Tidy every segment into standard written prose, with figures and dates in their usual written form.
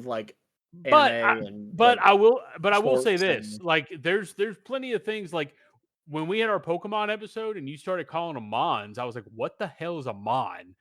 of like But anime and but like I will say sports this, and like, there's plenty of things, like, when we had our Pokemon episode and you started calling them Mons, I was like, "What the hell is a Mon?"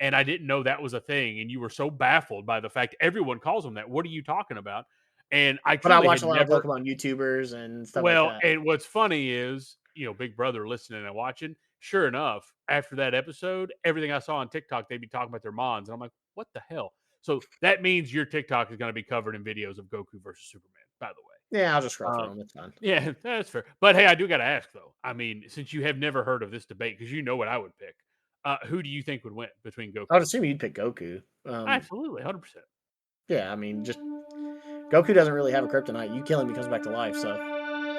And I didn't know that was a thing, and you were so baffled by the fact everyone calls them that. What are you talking about? And I but I truly watch had a lot of never. Pokemon YouTubers and stuff like Well, that. and what's funny is, Big Brother listening and watching, sure enough, after that episode, everything I saw on TikTok, they'd be talking about their Mons, and I'm like, "What the hell?" So, that means your TikTok is gonna be covered in videos of Goku versus Superman, by the way. Yeah, I'll just scroll through Um, them. It's fine. yeah, that's fair. But hey, I do gotta ask though. I mean, since you have never heard of this debate, because you know what I would pick, who do you think would win between Goku I'd and assume Superman? you'd pick Goku. Absolutely, 100%. Yeah, I mean, just Goku doesn't really have a kryptonite. You kill him, he comes back to life. So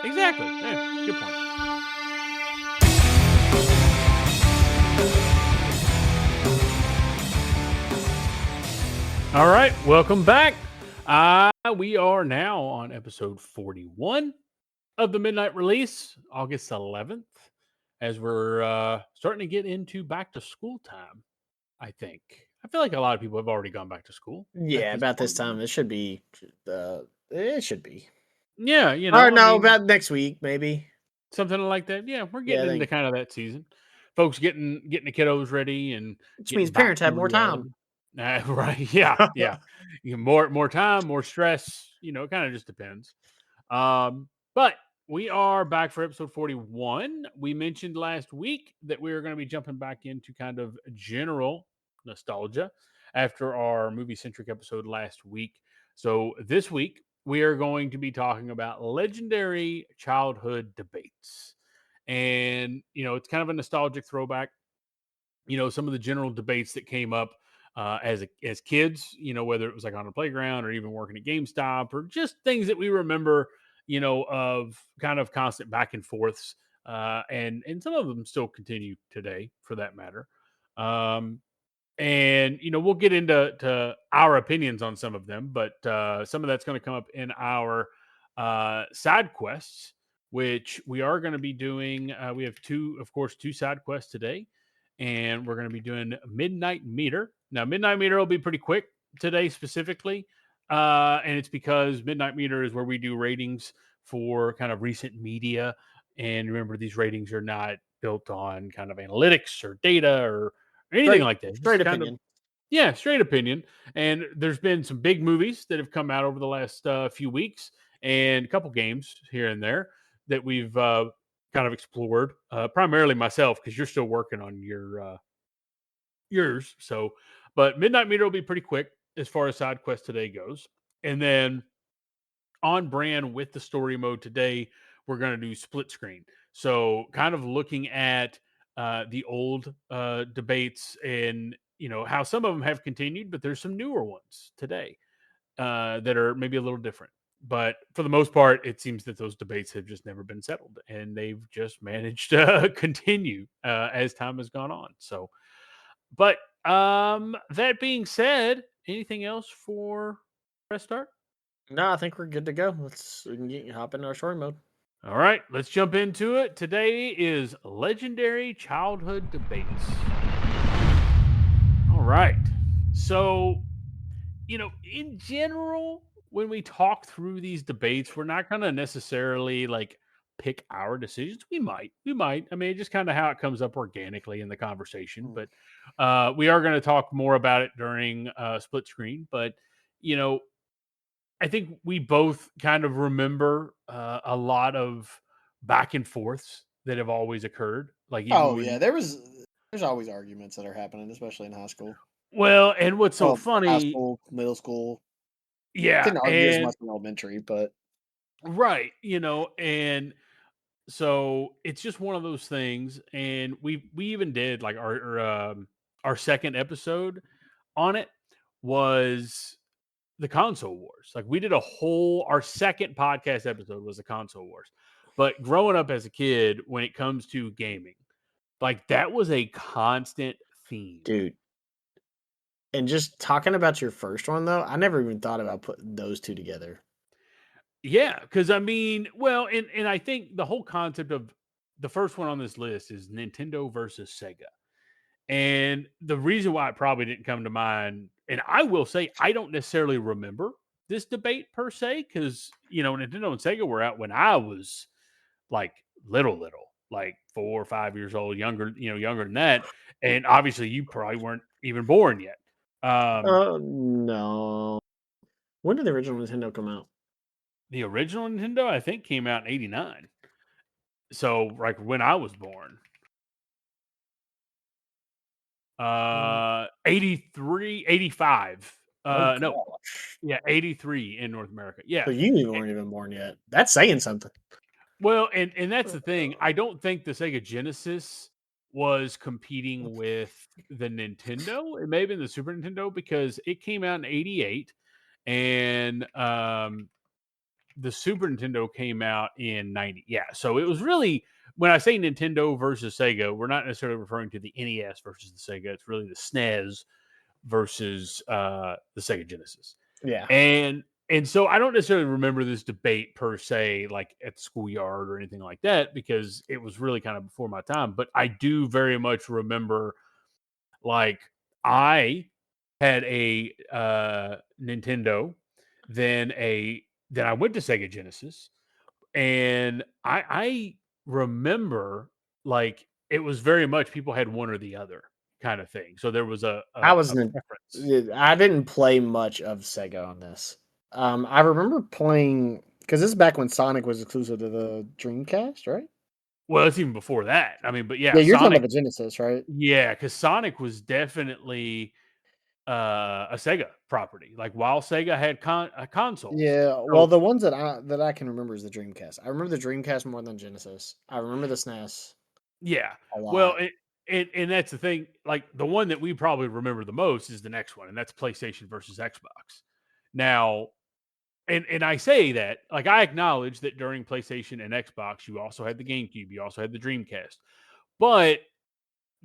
Exactly. Yeah, good point. All right, welcome back. We are now on episode 41 of the midnight release, August 11th, as we're starting to get into back to school time. I think. I feel like a lot of people have already gone back to school at yeah, this about this point. time, it should be. It should be. Yeah, Or I no, mean, about next week maybe. something like that. Yeah, we're Yeah, I getting into think, kind of that season. Folks getting the kiddos ready and which means getting back parents to have more time. reality. Right. Yeah. Yeah. More time, more stress. It kind of just depends. But we are back for episode 41. We mentioned last week that we were going to be jumping back into kind of general nostalgia after our movie centric episode last week. So this week, we are going to be talking about legendary childhood debates. And, it's kind of a nostalgic throwback. Some of the general debates that came up as kids, whether it was like on a playground or even working at GameStop or just things that we remember, of kind of constant back and forths. And some of them still continue today for that matter. Um, and we'll get into our opinions on some of them, but some of that's going to come up in our side quests, which we are going to be doing. We have two side quests today, and we're going to be doing Midnight Meter. Now, Midnight Meter will be pretty quick today, specifically, and it's because Midnight Meter is where we do ratings for kind of recent media. And remember, these ratings are not built on kind of analytics or data or anything Straight, like that. straight Just kind of, opinion. yeah, straight opinion. And there's been some big movies that have come out over the last few weeks, and a couple games here and there that we've kind of explored. Primarily myself, because you're still working on yours. So, but Midnight Meter will be pretty quick as far as side quest today goes, and then on brand with the story mode today, we're going to do split screen. So, kind of looking at the old debates and how some of them have continued, but there's some newer ones today that are maybe a little different. But for the most part, it seems that those debates have just never been settled, and they've just managed to continue as time has gone on. So, but that being said, anything else for press start? No, I think we're good to go. We can hop into our story mode. All right, let's jump into it. Today is legendary childhood debates. All right. So, in general, when we talk through these debates, we're not going to necessarily like pick our decisions. We might. I mean, just kind of how it comes up organically in the conversation. Mm. But we are going to talk more about it during split screen. But, you know, I think we both kind of remember a lot of back and forths that have always occurred. Like even Oh yeah, when, there's always arguments that are happening, especially in high school. well, and what's so Well, high funny, school, middle school. yeah, Didn't argue as and much in elementary, but right, and so it's just one of those things. And we even did like our second episode on it was the console wars. Like we did our second podcast episode was the console wars. But growing up as a kid, when it comes to gaming, like that was a constant theme. dude. And just talking about your first one though, I never even thought about putting those two together. Yeah, because I mean, well, and I think the whole concept of the first one on this list is Nintendo versus Sega. And the reason why it probably didn't come to mind, and I will say I don't necessarily remember this debate per se because Nintendo and Sega were out when I was like little, like 4 or 5 years old, younger than that, and obviously you probably weren't even born yet. No. When did the original Nintendo come out? The original Nintendo, I think, came out in '89, so like when I was born. Mm. 83, 85. Oh No, gosh. yeah, 83 in North America. Yeah. So you Eh, weren't even born yet. That's saying something. Well, and that's the thing. I don't think the Sega Genesis was competing with the Nintendo. It may have been the Super Nintendo because it came out in '88, and the Super Nintendo came out in '90. Yeah, so it was really when I say Nintendo versus Sega, we're not necessarily referring to the NES versus the Sega. It's really the SNES versus the Sega Genesis. Yeah. And so I don't necessarily remember this debate per se, like at the schoolyard or anything like that, because it was really kind of before my time. But I do very much remember, like, I had a Nintendo, then a then I went to Sega Genesis, and I remember like it was very much people had one or the other kind of thing. So there was a I a, was a in preference. I didn't play much of Sega on this. I remember playing because this is back when Sonic was exclusive to the Dreamcast, right? Well, it's even before that. I mean, but yeah, Yeah, you're talking Sonic. about the Genesis, right? Yeah, because Sonic was definitely a Sega property. Like while Sega had consoles. Yeah, well, So the ones that I can remember is the Dreamcast. I remember the Dreamcast more than Genesis. I remember the SNES yeah, a well, lot. and that's the thing. Like the one that we probably remember the most is the next one, and that's PlayStation versus Xbox. Now, and I say that like I acknowledge that during PlayStation and Xbox, you also had the GameCube, you also had the Dreamcast, but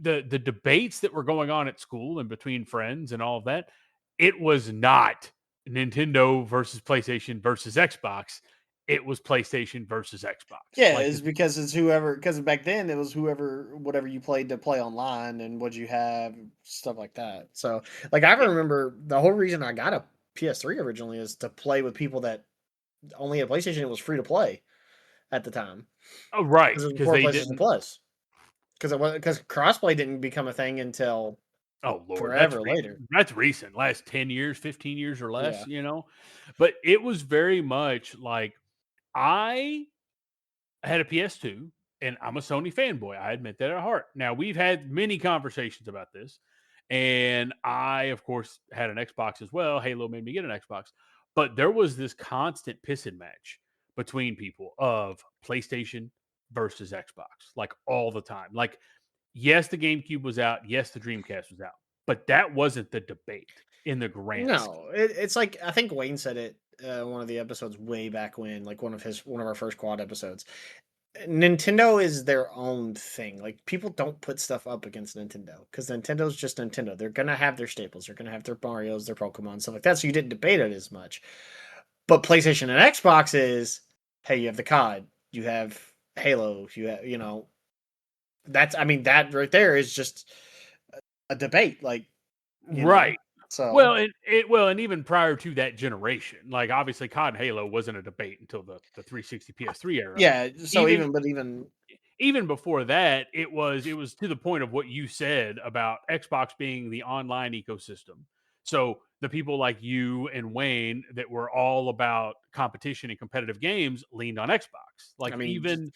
the debates that were going on at school and between friends and all of that, it was not Nintendo versus PlayStation versus Xbox. It was PlayStation versus Xbox. Yeah, Like, it's because it's whoever. Because back then it was whoever, whatever you played to play online and what you have, stuff like that. So, like, I yeah, remember the whole reason I got a PS3 originally is to play with people that only had PlayStation. It was free to play at the time oh, right, because it was because before they PlayStation didn't. Plus. Because crossplay didn't become a thing until Oh Lord, forever later. that's recent, last 10 years, 15 years or Yeah. less. But it was very much like I had a PS2, and I'm a Sony fanboy. I admit that at heart. Now, we've had many conversations about this, and I, of course, had an Xbox as well. Halo made me get an Xbox, but there was this constant pissing match between people of PlayStation versus Xbox, like all the time. Like, yes, the GameCube was out. Yes, the Dreamcast was out, but that wasn't the debate in the grand scheme. No, it's like I think Wayne said it one of the episodes way back when, like one of our first quad episodes. Nintendo is their own thing. Like people don't put stuff up against Nintendo because Nintendo's just Nintendo. They're gonna have their staples. They're gonna have their Mario's, their Pokemon, stuff like that. So you didn't debate it as much. But PlayStation and Xbox is, hey, you have the COD, you have Halo, that's I mean that right there is just a debate. Like Right. so Well, and even prior to that generation, like obviously COD and Halo wasn't a debate until the 360 PS3 era. yeah. So Even even even before that, it was to the point of what you said about Xbox being the online ecosystem. So the people like you and Wayne that were all about competition and competitive games leaned on Xbox. I Like mean even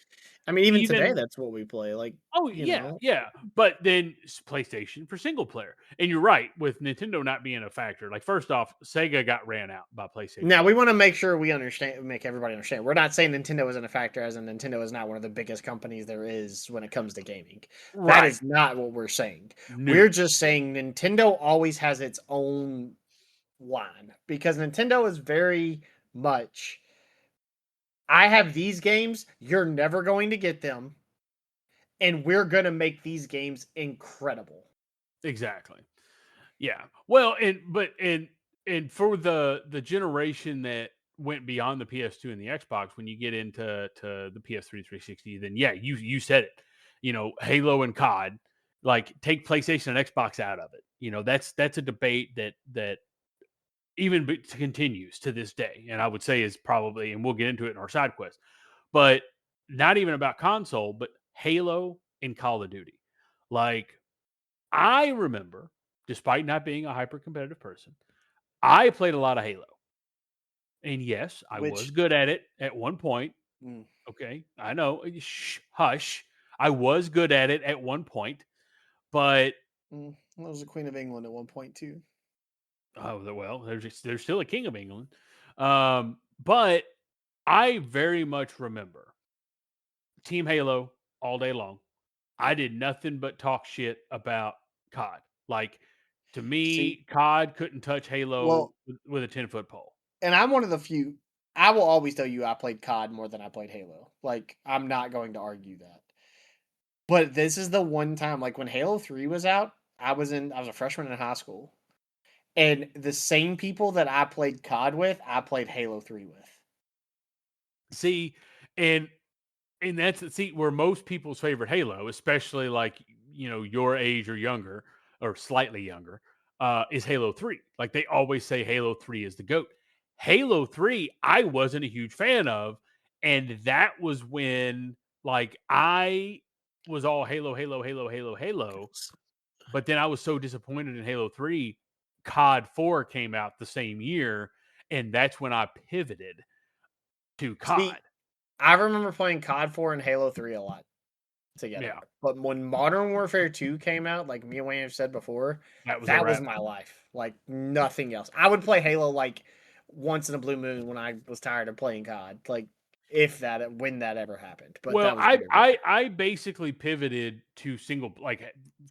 even today even that's what we play. Like Oh you yeah, know. yeah. But then PlayStation for single player. And you're right, with Nintendo not being a factor. Like first off, Sega got ran out by Now PlayStation we like want to make sure we understand, make everybody understand. We're not saying Nintendo isn't a factor, as in Nintendo is not one of the biggest companies there is when it comes to gaming. That right. is not what we're saying. New. We're just saying Nintendo always has its own line because Nintendo is very much. I have these games. You're never going to get them, and we're gonna make these games incredible. Exactly. Yeah. Well, and for the generation that went beyond the PS2 and the Xbox, when you get into the PS3 360, then yeah, you said it. Halo and COD, like take PlayStation and Xbox out of it. That's a debate that continues to this day, and I would say is probably, and we'll get into it in our side quest, but not even about console, but Halo and Call of Duty. Like, I remember, despite not being a hyper competitive person, I played a lot of Halo. And yes, I was Which good at it at one point. mm, Okay. I know. Shh, hush. I was good at it at one point, but I was the Queen of England at one point too. oh well, there's still a king of England. But I very much remember Team Halo all day long. I did nothing but talk shit about COD. Like, to See, me, COD couldn't touch well, Halo with a 10-foot pole. and I'm one of the few. I will always tell you I played COD more than I played Halo. Like, I'm not going to argue that. But this is the one time, like when Halo 3 was out, I was a freshman in high school. And the same people that I played COD with, I played Halo 3 with. See, and that's where most people's favorite Halo, especially like your age or younger or slightly younger, is Halo 3. Like, they always say Halo 3 is the GOAT. Halo 3, I wasn't a huge fan of, and that was when like I was all Halo, Halo, Halo, Halo, Halo. But then I was so disappointed in Halo 3, COD 4 came out the same year, and that's when I pivoted to See, COD. I remember playing COD 4 and Halo 3 a lot together. Yeah, But when Modern Warfare 2 came out, like me and Wayne have said before, that was a that was wrap. my life. Like nothing else. I would play Halo like once in a blue moon when I was tired of playing COD. Like if that when that ever happened. But Well, that was I very I rare. I basically pivoted to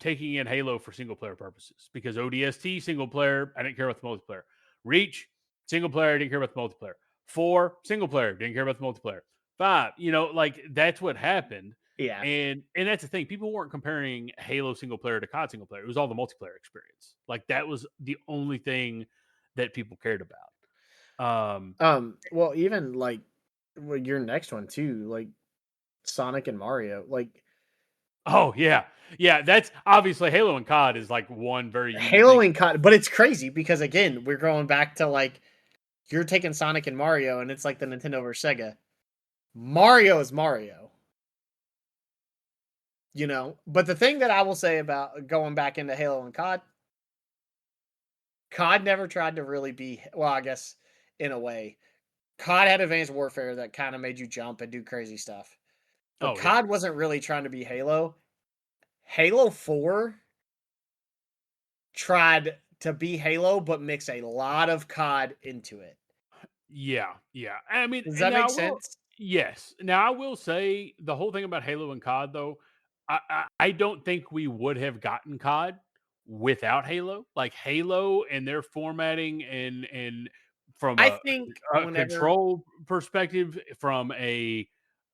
taking in Halo for single player purposes, because ODST single player, I didn't care about the multiplayer. Reach single player, I didn't care about the multiplayer. 4 single player, didn't care about the multiplayer. 5, like that's what happened. Yeah. And that's the thing. People weren't comparing Halo single player to COD single player. It was all the multiplayer experience. Like, that was the only thing that people cared about. Well even like your next one too, like Sonic and Mario. Like Oh yeah, yeah. That's obviously Halo and COD is like one very unique Halo thing. and COD, but it's crazy because again, we're going back to like you're taking Sonic and Mario and it's like the Nintendo versus Sega. Mario is Mario, you know. But the thing that I will say about going back into Halo and COD never tried to really be well, I guess in a way. COD had Advanced Warfare that kind of made you jump and do crazy stuff. But Oh yeah, COD wasn't really trying to be Halo. Halo 4 tried to be Halo but mix a lot of COD into it. yeah, yeah. I mean, Does and that now make I will. sense? Yes. Now I will say the whole thing about Halo and COD though. I don't think we would have gotten COD without Halo. Like, Halo and their formatting, and from I a, think a whenever control perspective, from a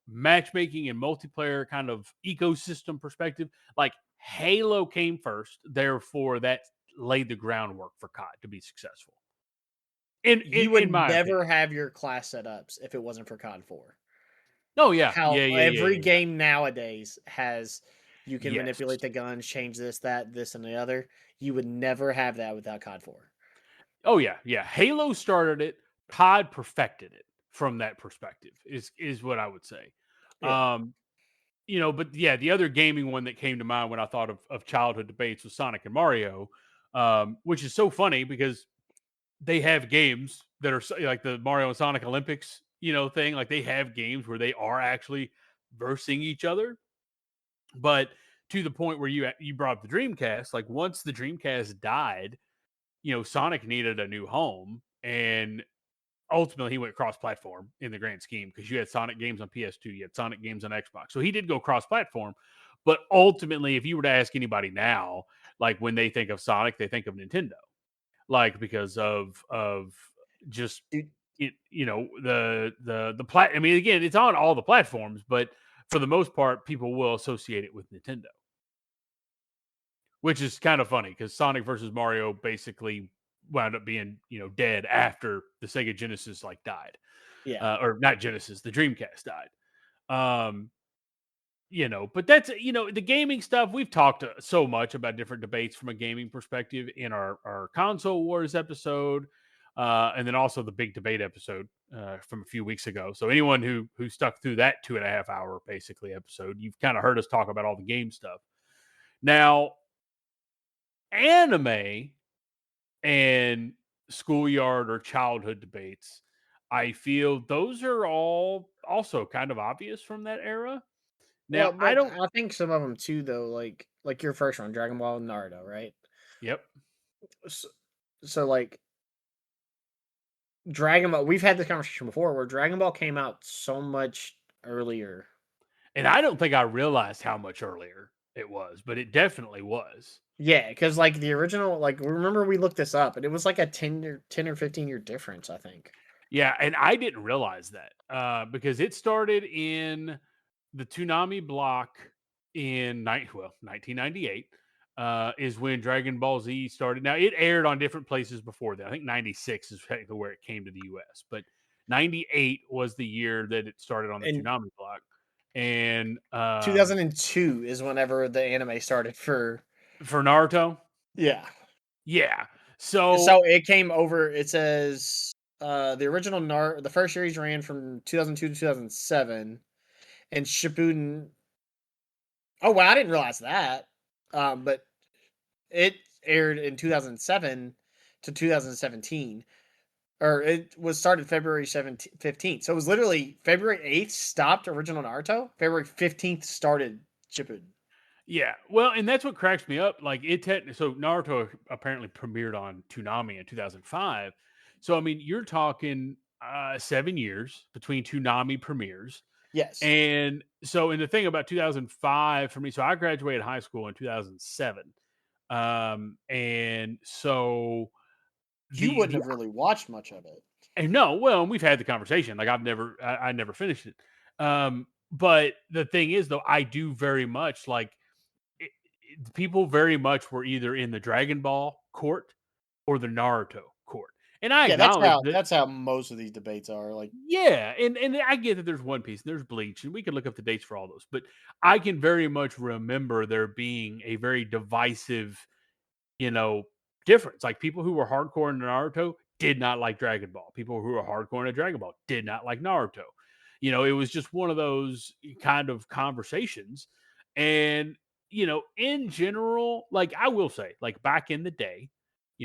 matchmaking and multiplayer kind of ecosystem perspective, like, Halo came first. Therefore, that laid the groundwork for COD to be successful. In in, you would in my opinion. never have your class setups if it wasn't for COD 4. Oh yeah, How yeah, yeah, yeah, every yeah, yeah. game nowadays has you can Yes. manipulate the guns, change this, that, this, and the other. You would never have that without COD 4. Oh yeah, yeah. Halo started it. COD perfected it from that perspective. Is what I would say. Yeah. Um, but yeah, the other gaming one that came to mind when I thought of childhood debates was Sonic and Mario, which is so funny because they have games that are like the Mario and Sonic Olympics, thing. Like, they have games where they are actually versing each other. But to the point where you brought up the Dreamcast, like, once the Dreamcast died, Sonic needed a new home, and ultimately he went cross-platform in the grand scheme, because you had Sonic games on PS2, you had Sonic games on Xbox. So he did go cross-platform, but ultimately, if you were to ask anybody now, like, when they think of Sonic, they think of Nintendo, like, because of just Dude, the plat. I mean, again, it's on all the platforms, but for the most part, people will associate it with Nintendo, which is kind of funny because Sonic versus Mario basically wound up being dead after the Sega Genesis died, yeah. or not Genesis, the Dreamcast died. Um, but that's the gaming stuff. We've talked so much about different debates from a gaming perspective in our console wars episode. and then also the big debate episode from a few weeks ago. So anyone who stuck through that 2.5 hour basically episode, you've kind of heard us talk about all the game stuff. Now, anime and schoolyard or childhood debates, I feel those are all also kind of obvious from that era. Now, Well, I but don't. I think some of them too, though, like your first one, Dragon Ball and Naruto, right? Yep. So, so like Dragon Ball, we've had this conversation before, where Dragon Ball came out so much earlier. And I don't think I realized how much earlier it was, but it definitely was. Yeah, because like the original, like remember we looked this up, and it was like a 10 or 15 year difference, I think. Yeah, and I didn't realize that because it started in the Toonami block in 1998 is when Dragon Ball Z started. Now it aired on different places before that. I think 96 is technically where it came to the US, but 98 was the year that it started on the And Toonami block. And 2002 is whenever the anime started for Naruto, yeah. yeah. So So it came over. It says the original the first series ran from 2002 to 2007, and Shippuden. Oh wow, I didn't realize that. But it aired in 2007 to 2017, or it was started February 15th. So it was literally February 8th stopped original Naruto. February 15th started Shippuden. yeah, well, and that's what cracks me up. Like so Naruto apparently premiered on Toonami in 2005. So I mean, you're talking 7 years between Toonami premieres. Yes, And so, and the thing about 2005 for me, so I graduated high school in 2007. And so you wouldn't the have really watched much of it. and no, well, and we've had the conversation. Like I never finished it. But the thing is, though, I do very much like people very much were either in the Dragon Ball court or the Naruto court, and I Yeah, acknowledge that. that's how most of these debates are. Like, Yeah, and I get that there's One Piece and there's Bleach, and we could look up the dates for all those, but I can very much remember there being a very divisive, you know, difference. Like people who were hardcore in Naruto did not like Dragon Ball. People who were hardcore in Dragon Ball did not like Naruto. It was just one of those kind of conversations. And, in general, like I will say, like back in the day,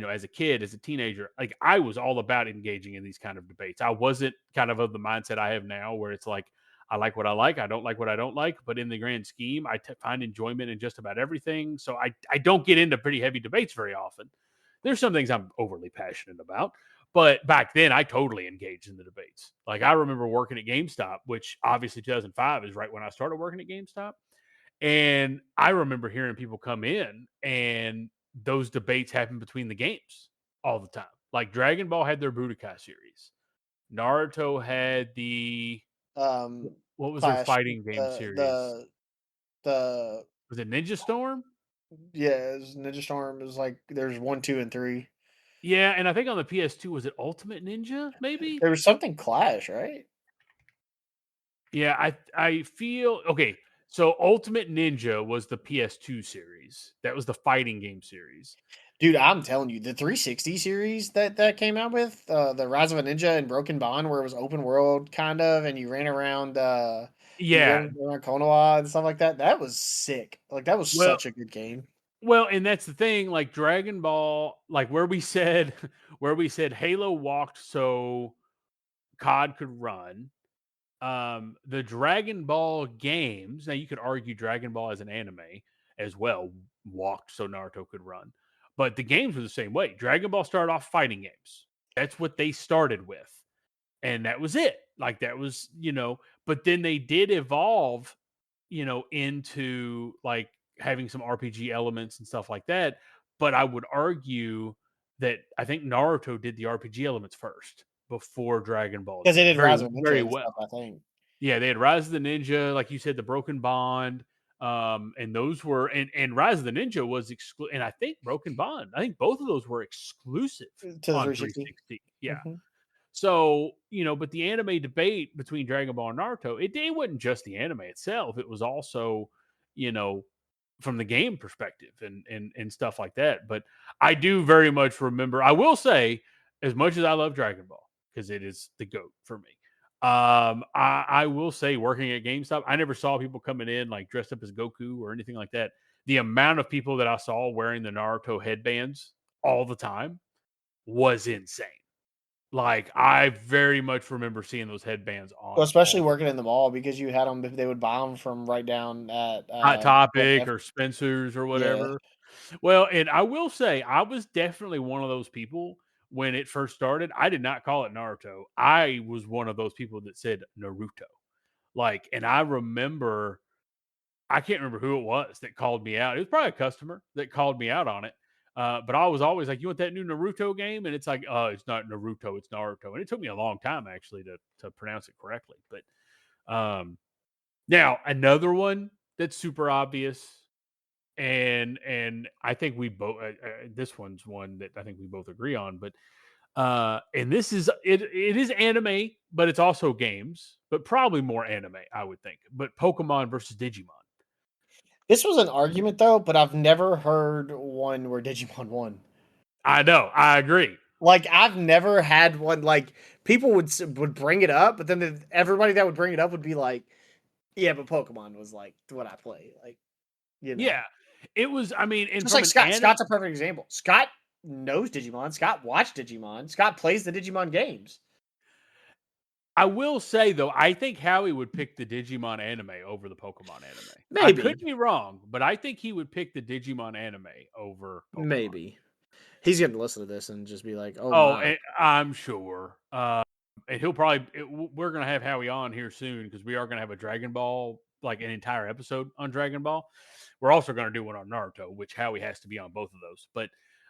as a kid, as a teenager, like I was all about engaging in these kind of debates. I wasn't kind of the mindset I have now where it's like, I like what I like. I don't like what I don't like. But in the grand scheme, find enjoyment in just about everything. So I don't get into pretty heavy debates very often. There's some things I'm overly passionate about. But back then, I totally engaged in the debates. Like I remember working at GameStop, which obviously 2005 is right when I started working at GameStop. And I remember hearing people come in and those debates happen between the games all the time. Like Dragon Ball had their Budokai series. Naruto had the um, what was their Clash, fighting game series? the Was it Ninja Storm? yeah, it was Ninja Storm. It was like there's 1, 2, and 3. Yeah, and I think on the PS2 was it Ultimate Ninja? Maybe. There was something Clash, right? Yeah, I feel okay. So Ultimate Ninja was the PS2 series. That was the fighting game series. Dude, I'm telling you, the 360 series that came out with the Rise of a Ninja and Broken Bond, where it was open world kind of, and you Yeah. ran around Konoha and stuff like that. That was sick. Like that was Well, such a good game. and that's the thing. Like Dragon Ball, like where we said, where we said Halo walked so COD could run. The Dragon Ball games. Now you could argue Dragon Ball as an anime as well walked so Naruto could run, but the games were the same way. Dragon Ball started off fighting games. That's what they started with, and that was it. Like that was but then they did evolve, into like having some RPG elements and stuff like that. But I would argue that I think Naruto did the RPG elements first before Dragon Ball Because did they did very Rise of a Ninja very and stuff, well. I think. Yeah, they had Rise of the Ninja, like you said, the Broken Bond, and those were and Rise of the Ninja was and I think Broken Bond. I think both of those were exclusive To the on 360. 360. Yeah. Hmm. So, but the anime debate between Dragon Ball and Naruto, it wasn't just the anime itself. It was also, you know, from the game perspective and stuff like that. But I do very much remember, I will say, as much as I love Dragon Ball, because it is the GOAT for me. I will say, working at GameStop, I never saw people coming in like dressed up as Goku or anything like that. The amount of people that I saw wearing the Naruto headbands all the time was insane. Like, I very much remember seeing those headbands Well, on especially all working in the mall because you had them. They would buy them from right down at Hot like Topic or Spencer's or yeah. whatever. Well, and I will say, I was definitely one of those people when it first started. I did not call it Naruto. I was one of those people that said Naruto. Like, and I remember, I can't remember who it was that called me out. It was probably a customer that called me out on it. But I was always like, "You want that new Naruto game?" And it's like, it's not Naruto, it's Naruto." And it took me a long time actually to pronounce it correctly. But now another one that's super obvious, and I think we both this one's one that I think we both agree on. But and this is it is anime, but it's also games, but probably more anime, I would think. But Pokemon versus Digimon. This was an argument though, but I've never heard one where Digimon won. I know, I agree. Like I've never had one. Like people would bring it up, but then everybody that would bring it up would be like, "Yeah, but Pokemon was like what I play." Like you know, Yeah, it was. I mean, and just from like an Scott. anime, Scott's a perfect example. Scott knows Digimon. Scott watched Digimon. Scott plays the Digimon games. I will say though, I think Howie would pick the Digimon anime over the Pokemon anime. I Maybe, could be wrong, but I think he would pick the Digimon anime over Pokemon. maybe he's gonna listen to this and just be like, "Oh Oh, my." and I'm sure. And he'll probably we're gonna have Howie on here soon because we are gonna have a Dragon Ball, like an entire episode on Dragon Ball. We're also gonna do one on Naruto, which Howie has to be on both of those. But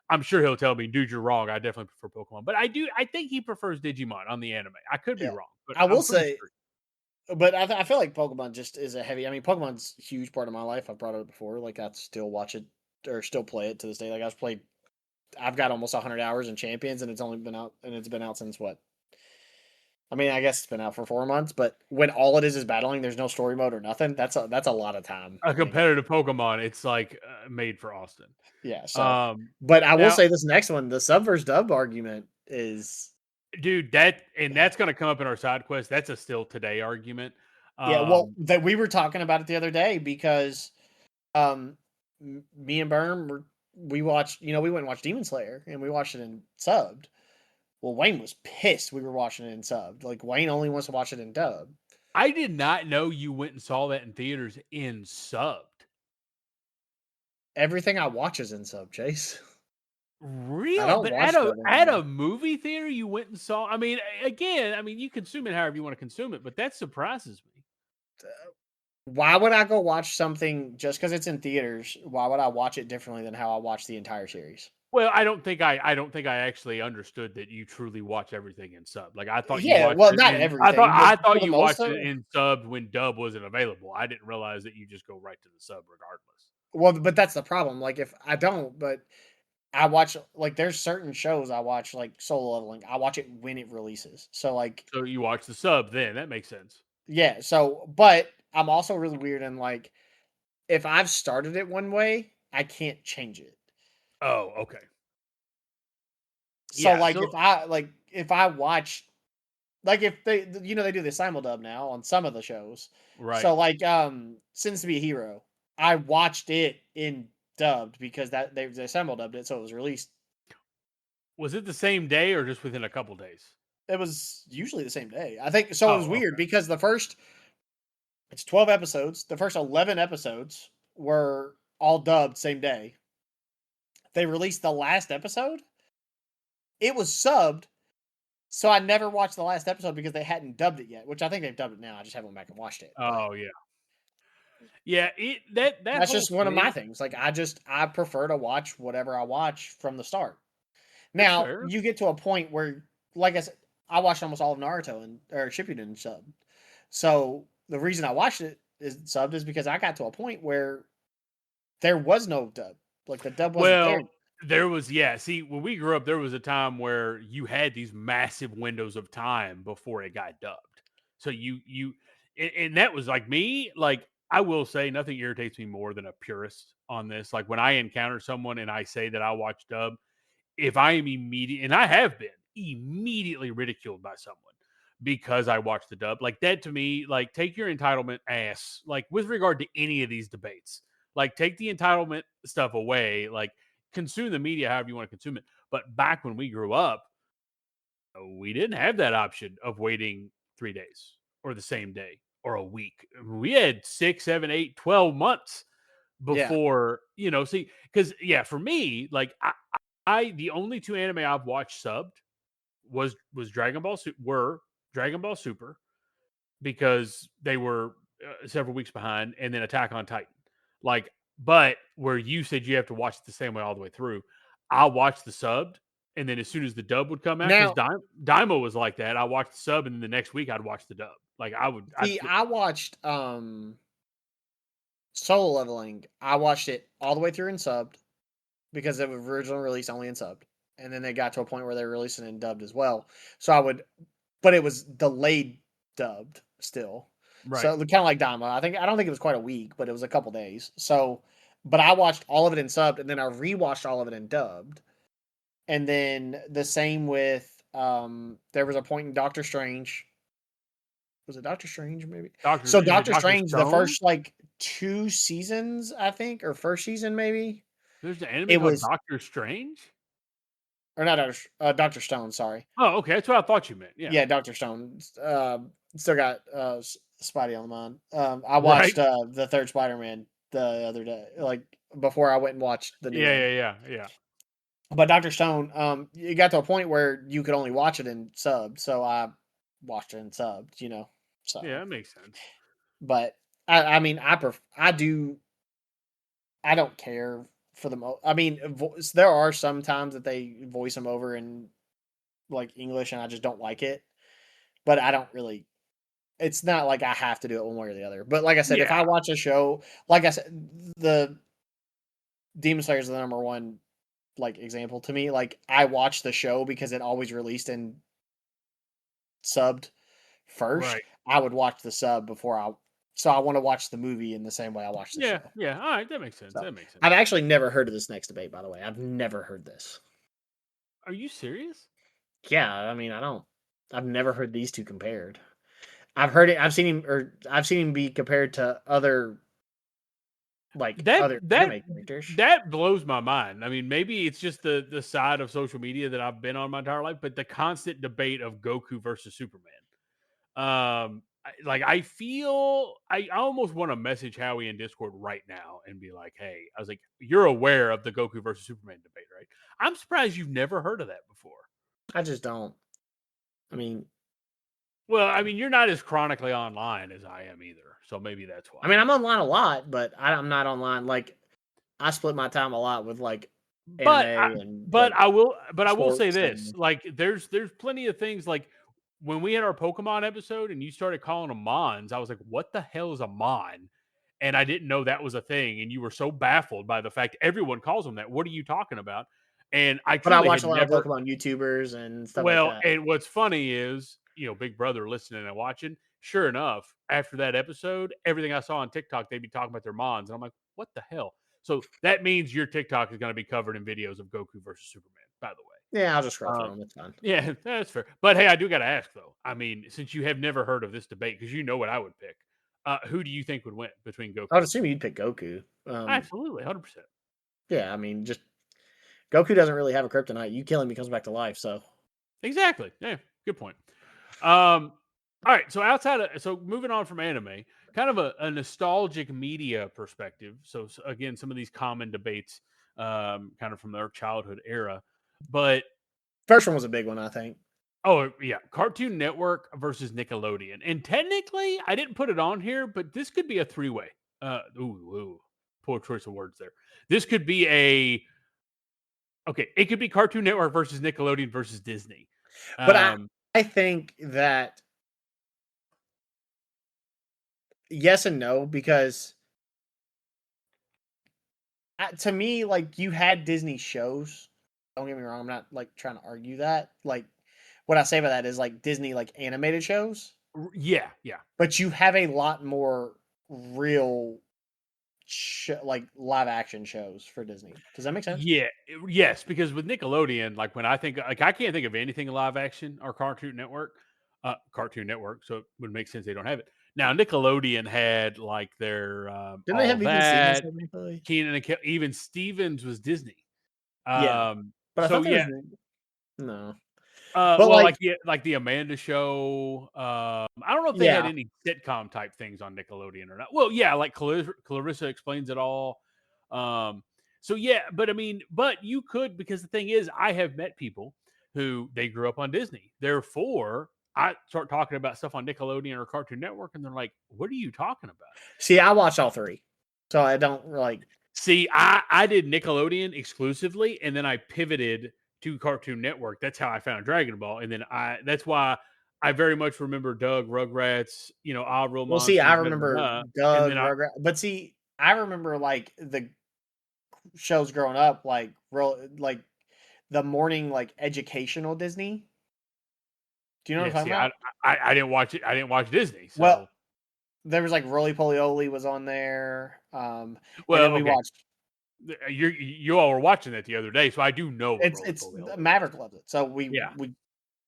I'm sure he'll tell me, "Dude, you're wrong. I definitely prefer Pokemon." But I think he prefers Digimon on the anime. I could be Yeah, wrong, but I I'm will pretty say, sure. but I feel like Pokemon just is a heavy. I mean, Pokemon's a huge part of my life. I've brought it up before. Like I still watch it or still play it to this day. Like I've got almost 100 hours in Champions, and it's been out since what? I mean, I guess it's been out for 4 months, but when all it is battling, there's no story mode or nothing. That's a lot of time. A I mean, competitive Pokemon, it's like made for Austin. yeah. So, Um, but I will now, say this next one, the sub versus dub argument is dude, that's gonna come up in our side quest. That's a still today argument. yeah. Well, Um, that we were talking about it the other day because um, me and Berm we watched. You know, we went and watched Demon Slayer, and we watched it in subbed. Well, Wayne was pissed we were watching it in subbed. Like Wayne only wants to watch it in dub. I did not know you went and saw that in theaters in subbed. Everything I watch is in sub, Chase. I Really? don't But watch dub at anymore. a movie theater, you went and saw. I mean, again, I mean, you consume it however you want to consume it, but that surprises me. Why would I go watch something just because it's in theaters? Why would I watch it differently than how I watch the entire series? Well, I don't think I actually understood that you truly watch everything in sub. Like I thought you Yeah, watched well, it not in everything, but I for thought the you most watched of it in sub when dub wasn't available. I didn't realize that you just go right to the sub regardless. well, but that's the problem. Like if I don't, but I watch like there's certain shows I watch like Solo Leveling. I watch it when it releases. So like So you watch the sub then. That makes sense. yeah, so but I'm also really weird and like if I've started it one way, I can't change it. Oh, okay. So Yeah, like so if I watch like if they they do the simuldub now on some of the shows. right. So like Sins to Be a Hero, I watched it in dubbed because they simuldubbed it so it was released. Was it the same day or just within a couple days? It was usually the same day. I think so it was Oh, weird okay. because it's 12 episodes. The first 11 episodes were all dubbed same day. They released the last episode. It was subbed. So I never watched the last episode because they hadn't dubbed it yet, which I think they've dubbed it now. I just haven't went back and watched it. But Oh, yeah. Yeah, that that's whole just one of my thing, things. Like I prefer to watch whatever I watch from the start. that's Now fair. you get to a point where, like I said, I watched almost all of Naruto and or Shippuden sub. So the reason I watched it is subbed is because I got to a point where there was no dub. Like the dub wasn't there. Well, there was yeah, see, when we grew up, there was a time where you had these massive windows of time before it got dubbed. So and that was like me, like I will say nothing irritates me more than a purist on this. Like when I encounter someone and I say that I watch dub, if I am immediate, and I have been immediately ridiculed by someone because I watched the dub. Like that to me, like take your entitlement ass, like with regard to any of these debates, like take the entitlement stuff away, like consume the media however you want to consume it. But back when we grew up, we didn't have that option of waiting 3 days or the same day or a week. We had 6, 7, 8, 12 months Yeah. before, see, because yeah, for me, like I the only two anime I've watched subbed was Dragon Ball Super because they were several weeks behind, and then Attack on Titan. Like, but where you said you have to watch it the same way all the way through, I'll watch the subbed, and then as soon as the dub would come out, because Now, Daimo was like that, I watched the sub, and then the next week I'd watch the dub. Like I'd see, I watched Solo Leveling. I watched it all the way through and subbed because it was originally released only in subbed, and then they got to a point where they were releasing it in dubbed as well. So I would, but it was delayed dubbed still. right. So kind of like Dama. I don't think it was quite a week, but it was a couple days. So, but I watched all of it in subbed, and then I rewatched all of it in dubbed, and then the same with there was a point in Doctor Strange. Was it Doctor Strange maybe? So Is it Doctor Doctor Strange, the Stone? first like 2 seasons, I think, or first season maybe. There's an anime It called was Doctor Strange. or not Doctor Stone. Sorry, Oh, okay, that's what I thought you meant. Yeah, yeah, Doctor Stone. Still got Spidey on the mind. I right. watched the third Spider Man the other day, like before I went and watched the new Yeah, one. yeah, yeah, yeah. But Doctor Stone, it got to a point where you could only watch it in subbed, so I watched it in subbed. Yeah, So that makes sense. but I mean, I do. I don't care for the most. I mean, there are some times that they voice them over in like English, and I just don't like it. But I don't really. It's not like I have to do it one way or the other. But like I said, if Yeah, I watch a show, like I said, the Demon Slayer is the number one like example to me. Like I watch the show because it always released in subbed first. right. I would watch the sub before I. So I want to watch the movie in the same way I watch the Yeah, show. yeah. All right, that makes sense. So That makes sense. I've actually never heard of this next debate, by the way. I've never heard this. Are you serious? Yeah, I mean, I don't. I've never heard these two compared. I've heard it. I've seen him be compared to other like That other that anime characters. that blows my mind. I mean, maybe it's just the side of social media that I've been on my entire life, but the constant debate of Goku versus Superman. I feel I almost want to message Howie in Discord right now and be like, "Hey, I was like, you're aware of the Goku versus Superman debate, right? I'm surprised you've never heard of that before." I just don't. I mean, Well, I mean, you're not as chronically online as I am either, so maybe that's why. I'm online a lot, but I'm not online. Like I split my time a lot with like anime But and like I will say sports this, and. like, there's plenty of things, like, when we had our Pokemon episode and you started calling them Mons, I was like, "What the hell is a Mon?" And I didn't know that was a thing, and you were so baffled by the fact everyone calls them that. "What are you talking about?" And I But I truly watch had a lot of never. Pokemon YouTubers and stuff like Well, that. and what's funny is, Big Brother listening and watching, sure enough, after that episode, everything I saw on TikTok, they'd be talking about their Mons, and I'm like, "What the hell?" So that means your TikTok is gonna be covered in videos of Goku versus Superman, by the way. Yeah, I'll just scroll through Um, them. It's fine. yeah, that's fair. But hey, I do gotta ask though. I mean, since you have never heard of this debate, because you know what I would pick, who do you think would win between I would Goku and assume Superman? you'd pick Goku. Absolutely, 100%. Yeah, I mean, just Goku doesn't really have a kryptonite. You kill him, he comes back to life. So Exactly. Yeah, good point. Um, all right. So moving on from anime, kind of a nostalgic media perspective. So again, some of these common debates, kind of from their childhood era, but first one was a big one, I think. oh yeah, Cartoon Network versus Nickelodeon, and technically, I didn't put it on here, but this could be a three-way. Poor choice of words there. This could be it could be Cartoon Network versus Nickelodeon versus Disney. But Um, I think that yes and no because to me, like you had Disney shows. Don't get me wrong. I'm not like trying to argue that. Like what I say by that is like Disney like animated shows, yeah, yeah. but you have a lot more real like live action shows for Disney. Does that make sense? Yeah, yes, because with Nickelodeon, like when I think, like I can't think of anything live action or Cartoon Network, so it would make sense they don't have it. Now Nickelodeon had like their Didn't they all have even Stevens that technically? Keenan and even Stevens was Disney. Yeah, but I So thought there yeah, was no. But well, like, like the Amanda Show. I don't know if they had yeah. any sitcom type things on Nickelodeon or not. Well, yeah, like Clarissa Explains It All. Um, so yeah, but I mean, but you could, because the thing is, I have met people who they grew up on Disney. Therefore, I start talking about stuff on Nickelodeon or Cartoon Network, and they're like, "What are you talking about?" See, I watched all three, so I don't like. See, I did Nickelodeon exclusively, and then I pivoted to Cartoon Network. That's how I found Dragon Ball, and then that's why I very much remember Doug, Rugrats, Odd Real Well, see, I Monsters, remember and Doug, then I Rugrat, but see, I remember like the shows growing up, like like the morning like educational Disney. Do you know what I'm yeah, talking see, about? I didn't watch it. I didn't watch Disney, Well, so there was like Roly Poly Oly was on there, and well, then we okay. watched. You all were watching that the other day, so I do know what Roly It's Poly Oly is. Maverick loves it, so Yeah, we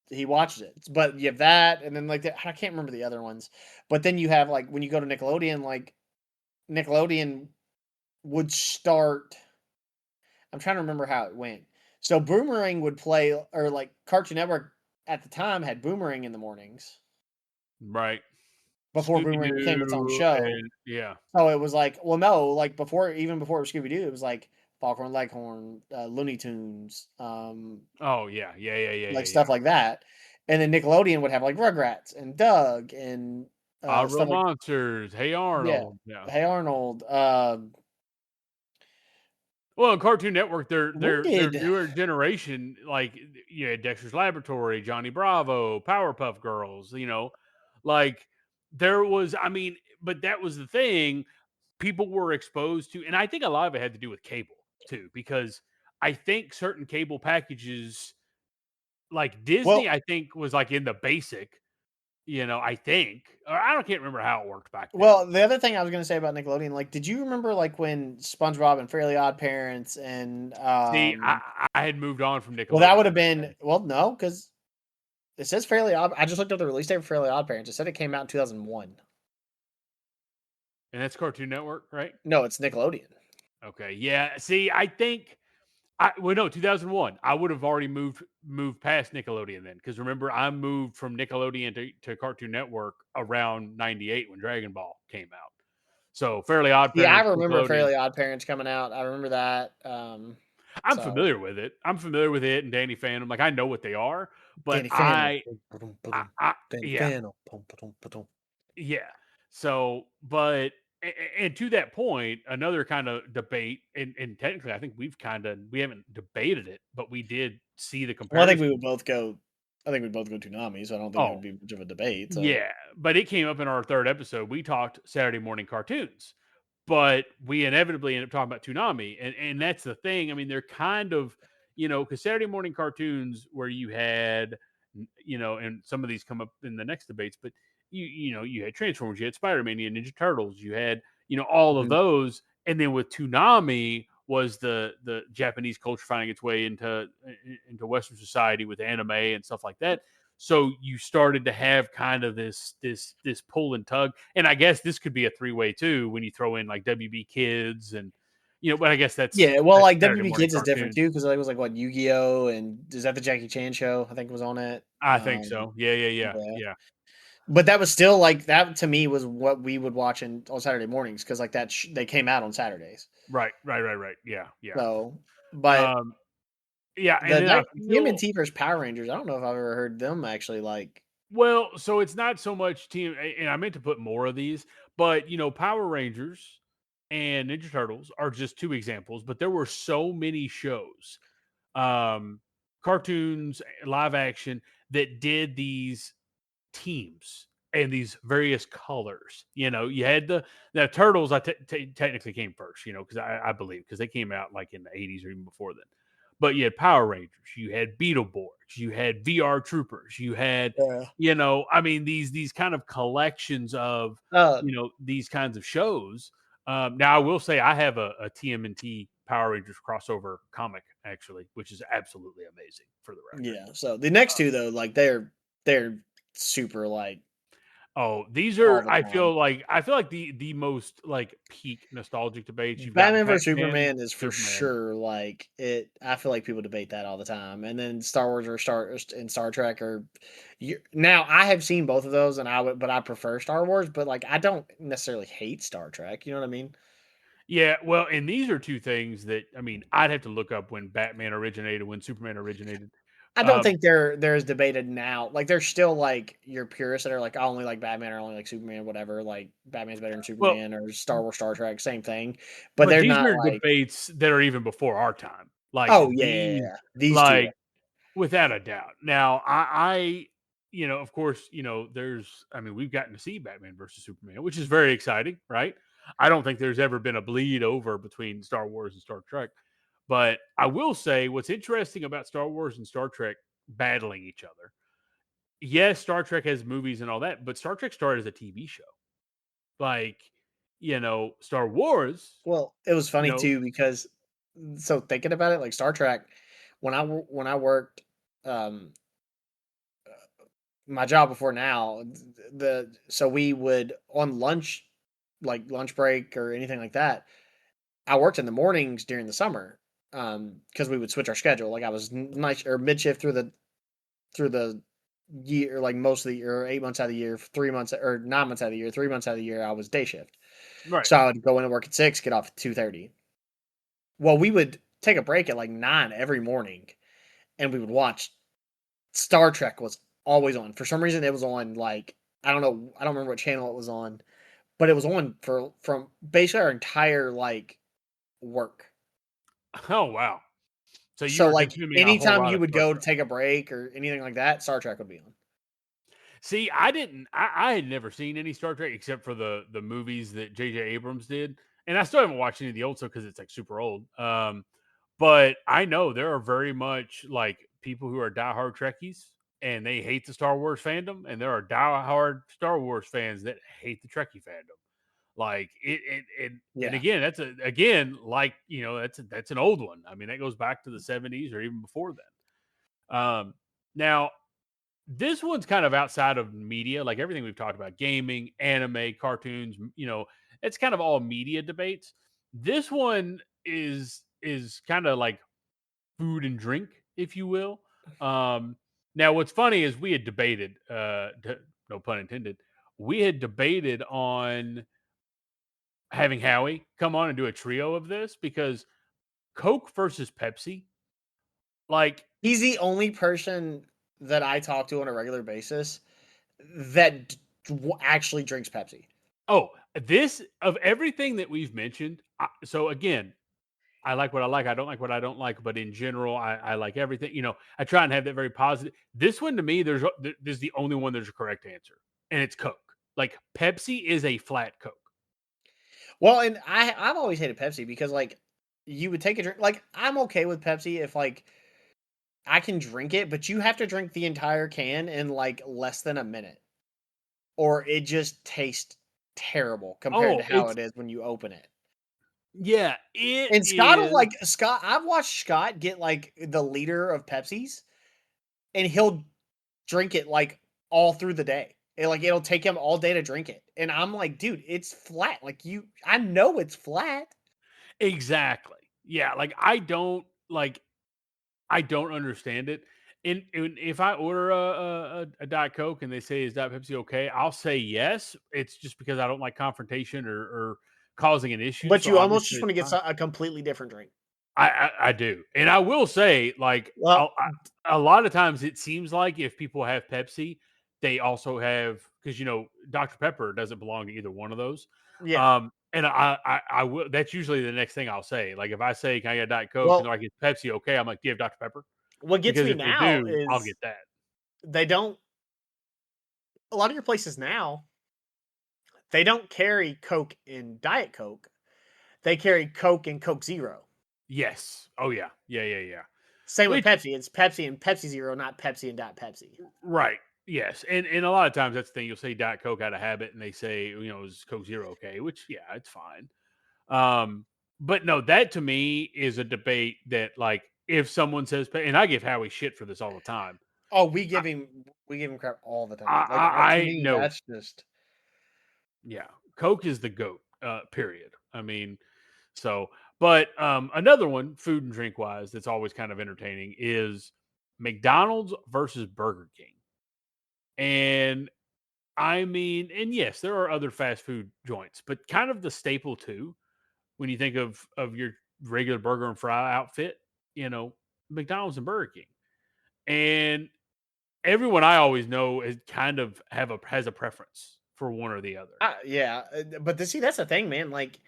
he watched it. But you have that, and then like I can't remember the other ones. But then you have like when you go to Nickelodeon, like Nickelodeon would start. I'm trying to remember how it went. So Boomerang would play, or like Cartoon Network at the time had Boomerang in the mornings right. before Scooby Boomerang became its own Doo show. and yeah. So it was like, well, no, like even before it was Scooby Doo, it was like Foghorn Leghorn, Looney Tunes, Oh yeah, yeah, yeah, yeah, yeah, like yeah. stuff like that. And then Nickelodeon would have like Rugrats and Doug and Odd Real stuff like, Monsters. Hey yeah, Arnold. Yeah. Hey Arnold. Well, Cartoon Network, When their did newer generation, like Dexter's Laboratory, Johnny Bravo, Powerpuff Girls, like there was, I mean, but that was the thing people were exposed to, and I think a lot of it had to do with cable too, because I think certain cable packages, like Disney, well, I think was like in the basic, I think, or I don't can't remember how it worked back then, Well, the but other thing I was gonna say about Nickelodeon, like, did you remember like when SpongeBob and Fairly Odd Parents and see, I had moved on from well, that would Nickelodeon have by been then, well, no, because it says Fairly Odd. I just looked up the release date for Fairly Odd Parents. It said it came out in 2001. and that's Cartoon Network, right? No, it's Nickelodeon. Okay. Yeah. See, I think no, 2001. I would have already moved past Nickelodeon then, because remember I moved from Nickelodeon to Cartoon Network around '98 when Dragon Ball came out. So Fairly Odd Yeah, I Parents, remember Nickelodeon. Fairly Odd Parents coming out. I remember that. I'm So familiar with it. I'm familiar with it and Danny Phantom. Like I know what they are, but Danny Phantom. I Danny yeah, Phantom. yeah. So, but and to that point, another kind of debate, and technically, I think we haven't debated it, but we did see the Well, I think we comparison. would both go. I think we'd both go Toonami, so I don't think it would Oh, be much of a debate. So yeah, but it came up in our third episode. We talked Saturday morning cartoons, but we inevitably end up talking about Toonami, and that's the thing. I mean, they're kind of, because Saturday morning cartoons where you had, and some of these come up in the next debates, but you had Transformers, you had Spider Man, you had Ninja Turtles, you had all of mhm. those, and then with Toonami was the Japanese culture finding its way into Western society with anime and stuff like that. So you started to have kind of this pull and tug, and I guess this could be a three-way too when you throw in like WB Kids and but I guess Yeah, well, that's like Saturday WB morning Kids is different cartoons. too because it was like what Yu-Gi-Oh and is that the Jackie Chan show? I think was on it. I think so. Yeah, yeah, yeah, Yeah, yeah. but that was still like that to me was what we would watch on Saturday mornings because like that they came out on Saturdays. Right, right, right, right. Yeah, yeah. So, but Um, yeah, and the then I feel TMNT versus Power Rangers, I don't know if I've ever heard them actually like. well, so it's not so much team, and I meant to put more of these, but Power Rangers and Ninja Turtles are just two examples, but there were so many shows, um, cartoons, live action that did these teams and these various colors. You had the turtles. Technically came first. Because I believe because they came out like in the '80s or even before then. But you had Power Rangers, you had Beetleborgs, you had VR Troopers, you had Yeah. I mean these kind of collections of Uh, these kinds of shows. Now I will say I have a TMNT Power Rangers crossover comic actually, which is absolutely amazing for the record. Yeah. So the next two though, like they're super like Oh, these all are the time. I feel like the most like peak nostalgic debates. You've got Batman vs Batman, Superman is for Superman. sure like it. I feel like people debate that all the time, and then Star Wars or Star Trek are. Now I have seen both of those, and but I prefer Star Wars, but like I don't necessarily hate Star Trek. You know what I mean? Yeah, well, and these are two things that I mean I'd have to look up when Batman originated, when Superman originated. I don't Um, think they're as debated now. Like there's still like your purists that are like I only like Batman or I only like Superman, whatever. Like Batman's better than well, Superman or Star Wars, Star Trek, same thing. But but they're these not are like debates that are even before our time. Like oh yeah, yeah, yeah, these, yeah. These two. like without a doubt. Now, I of course, there's, I mean, we've gotten to see Batman versus Superman, which is very exciting, right? I don't think there's ever been a bleed over between Star Wars and Star Trek. But I will say what's interesting about Star Wars and Star Trek battling each other. Yes, Star Trek has movies and all that, but Star Trek started as a TV show. Like, Star Wars, Well, it was you funny know, too because so thinking about it, like Star Trek, when I worked, um, my job before now, the so we would on lunch, like lunch break or anything like that. I worked in the mornings during the summer, because we would switch our schedule. Like I was night or mid shift through the year, like most of the year, 8 months out of the year, 3 months or 9 months out of the year, 3 months out of the year, I was day shift. right. So I would go in and work at 6, get off at 2:30. Well, we would take a break at like 9 every morning and we would watch Star Trek was always on. For some reason it was on like I don't know, I don't remember what channel it was on, but it was on for from basically our entire like work. Oh wow. So you So were like consuming a whole anytime lot you of would Star go to Trek. take a break or anything like that, Star Trek would be on. See, I didn't. I had never seen any Star Trek except for the movies that J.J. Abrams did, and I still haven't watched any of the old stuff because it's like super old. But I know there are very much like people who are diehard Trekkies and they hate the Star Wars fandom, and there are diehard Star Wars fans that hate the Trekkie fandom. Like and Yeah. again, like that's an old one. I mean, that goes back to the '70s or even before then. Now this one's kind of outside of media, like everything we've talked about, gaming, anime, cartoons, it's kind of all media debates. This one is kind of like food and drink, if you will. Um, Now what's funny is we had debated, no pun intended, we had debated on having Howie come on and do a trio of this because Coke versus Pepsi, like He's the only person that I talk to on a regular basis that actually drinks Pepsi. oh, this of everything that we've mentioned. So again, I like what I like. I don't like what I don't like. But in general, I like everything. I try and have that very positive. This one to me, there's the only one there's a correct answer, and it's Coke. Like Pepsi is a flat Coke. Well, and I've always hated Pepsi because like you would take a drink. Like I'm okay with Pepsi if like I can drink it, but you have to drink the entire can in like less than a minute, or it just tastes terrible compared to Oh, how it's it is when you open it. yeah, it And Scott will is like Scott. I've watched Scott get like the liter of Pepsis, and he'll drink it like all through the day. Like it'll take him all day to drink it, and I'm like, dude, it's flat. Like I know it's flat. exactly. Yeah, like I don't understand it. And if I order a Diet Coke and they say is Diet Pepsi okay, I'll say yes. It's just because I don't like confrontation or causing an issue. But So you obviously almost just it's want to get fine. a completely different drink. I do, and I will say, like Well, a lot of times, it seems like if people have Pepsi, they also have because Dr Pepper doesn't belong to either one of those. yeah. And I will. That's usually the next thing I'll say. Like if I say, "Can I get a Diet Coke?" and Well, they're like, "It's Pepsi, okay?" I'm like, "Do you have Dr Pepper?" what gets Because me if they now do, I'll is get that. they don't. A lot of your places now they don't carry Coke in Diet Coke. They carry Coke and Coke Zero. Yes. Oh yeah. Yeah. Yeah. Yeah. Same with Which Pepsi. It's Pepsi and Pepsi Zero, not Pepsi and Diet Pepsi. right. Yes, and a lot of times that's the thing. You'll say Diet Coke out of habit, and they say, "Is Coke Zero okay?" Which, yeah, it's fine. But no, that to me is a debate that, like, if someone says, and I give Howie shit for this all the time. Oh, I, we give him crap all the I, time. Like to I me, no, that's just yeah, Coke is the goat. Period. I mean, so, but another one, food and drink wise, that's always kind of entertaining is McDonald's versus Burger King. And I mean, and yes, there are other fast food joints, but kind of the staple too when you think of your regular burger and fry outfit, you know, McDonald's and Burger King. And everyone I always know is kind of has a preference for one or the other. yeah. But see, that's the thing, man. Like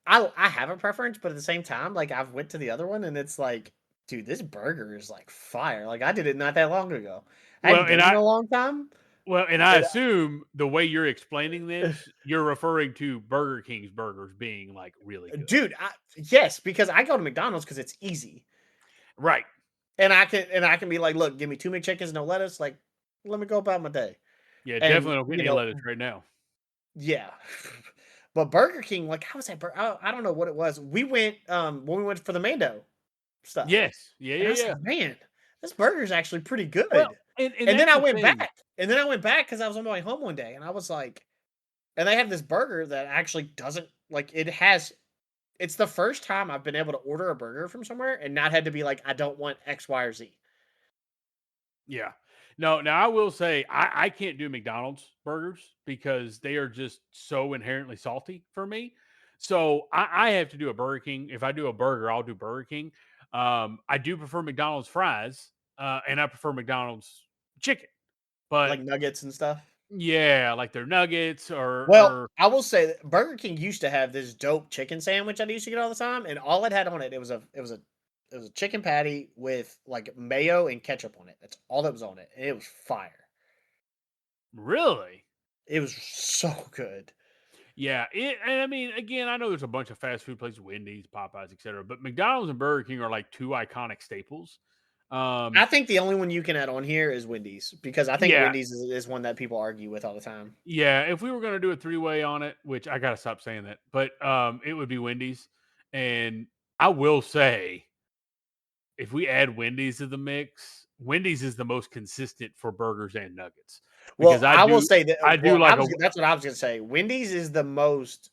I have a preference, but at the same time, like I've went to the other one, and it's like, dude, this burger is like fire. Like I did it not that long ago. I Well, hadn't and been in I a long time. well, and I And, assume the way you're explaining this, you're referring to Burger King's burgers being like really good. dude, yes, because I go to McDonald's because it's easy, Right. and I can be like, look, give me two McChickens, no lettuce. Like, let me go about my day. Yeah, And definitely don't get any lettuce right now. yeah. But Burger King, like, how was that? I don't know what it was. We went when we went for the Mando stuff, Yes. Yeah, and I yeah, was yeah. like, man, this burger is actually pretty Well, good. and And then that's I the went thing. back, because I was on my way home one day, and I was like, and they have this burger that actually doesn't like it has. It's the first time I've been able to order a burger from somewhere and not had to be like, I don't want X, Y, or Z. Yeah. No, now I will say I can't do McDonald's burgers because they are just so inherently salty for me. So I have to do a Burger King. If I do a burger, I'll do Burger King. I do prefer McDonald's fries, and I prefer McDonald's chicken. But Like nuggets and stuff. yeah, like their nuggets Well, or I will say that Burger King used to have this dope chicken sandwich I used to get all the time, and all it had on it, it was a chicken patty with like mayo and ketchup on it. That's all that was on it, and it was fire. really. It was so good. Yeah, and I mean, again, I know there's a bunch of fast food places, Wendy's, Popeyes, etc. But McDonald's and Burger King are like two iconic staples. I Um, think the only one you can add on here is Wendy's because I think yeah, Wendy's is one that people argue with all the time. yeah. If we were gonna do a three-way on it, which I gotta stop saying that, but it would be Wendy's. And I will say, if we add Wendy's to the mix, Wendy's is the most consistent for burgers and nuggets because Well, I will say that. I do Well, like a. that's what I was gonna say. Wendy's is the most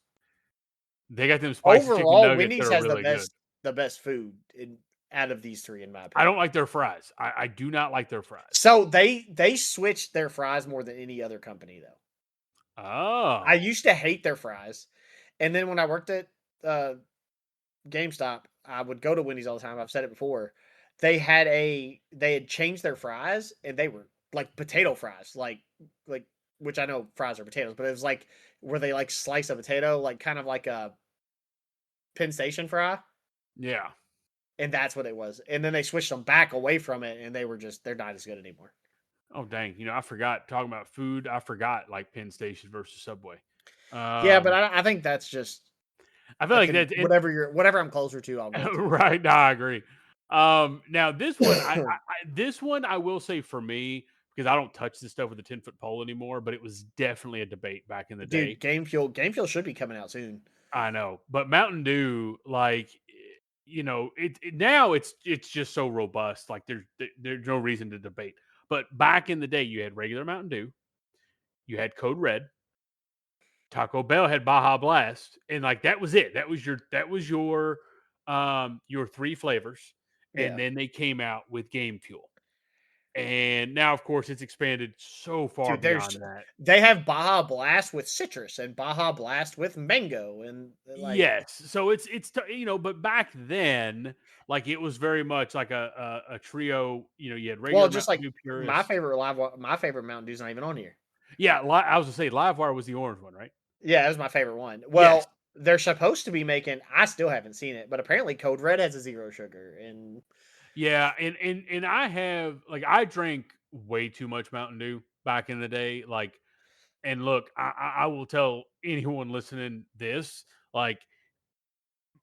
They got them spicy chicken overall. nuggets that Wendy's are has really good. the best food out of these three, in my I don't opinion. like their fries. I do not like their fries. So they switched their fries more than any other company though. I Oh, used to hate their fries, and then when I worked at uh, GameStop, I would go to Wendy's all the time. I've said it before. They had changed their fries, and they were like potato fries, like which I know fries are potatoes, but it was like where they like slice a potato, like kind of like a Penn Station fry, yeah. and that's what it was. And then they switched them back away from it, and they're not as good anymore. Oh dang, I forgot talking about food. I forgot like Penn Station versus Subway. Yeah, but Um, I think that's just I feel I like can that. And whatever I'm closer to, I'll go to. right, no, I agree. Now this one, this one I will say for me because I don't touch this stuff with a 10-foot pole anymore, but it was definitely a debate back in the Dude, day. Game Fuel should be coming out soon. I know, but Mountain Dew, like now it's just so robust. Like there's no reason to debate. But back in the day, you had regular Mountain Dew, you had Code Red, Taco Bell had Baja Blast, and like that was it. That was your three flavors, and Yeah. then they came out with Game Fuel, and now of course it's expanded so far Dude, there's beyond that. they have Baja Blast with citrus and Baja Blast with mango and like Yes, so but back then, like it was very much like a trio. You had well, regular just Mountain like Dew purists. my favorite Mountain Dew's not even on here. Yeah, I was gonna say Livewire was the orange one, right? Yeah, that was my favorite one. Yes. Well, they're supposed to be making I still haven't seen it, but apparently Code Red has a zero sugar and Yeah, and I have like I drank way too much Mountain Dew back in the day. Like, and look, I will tell anyone listening this, like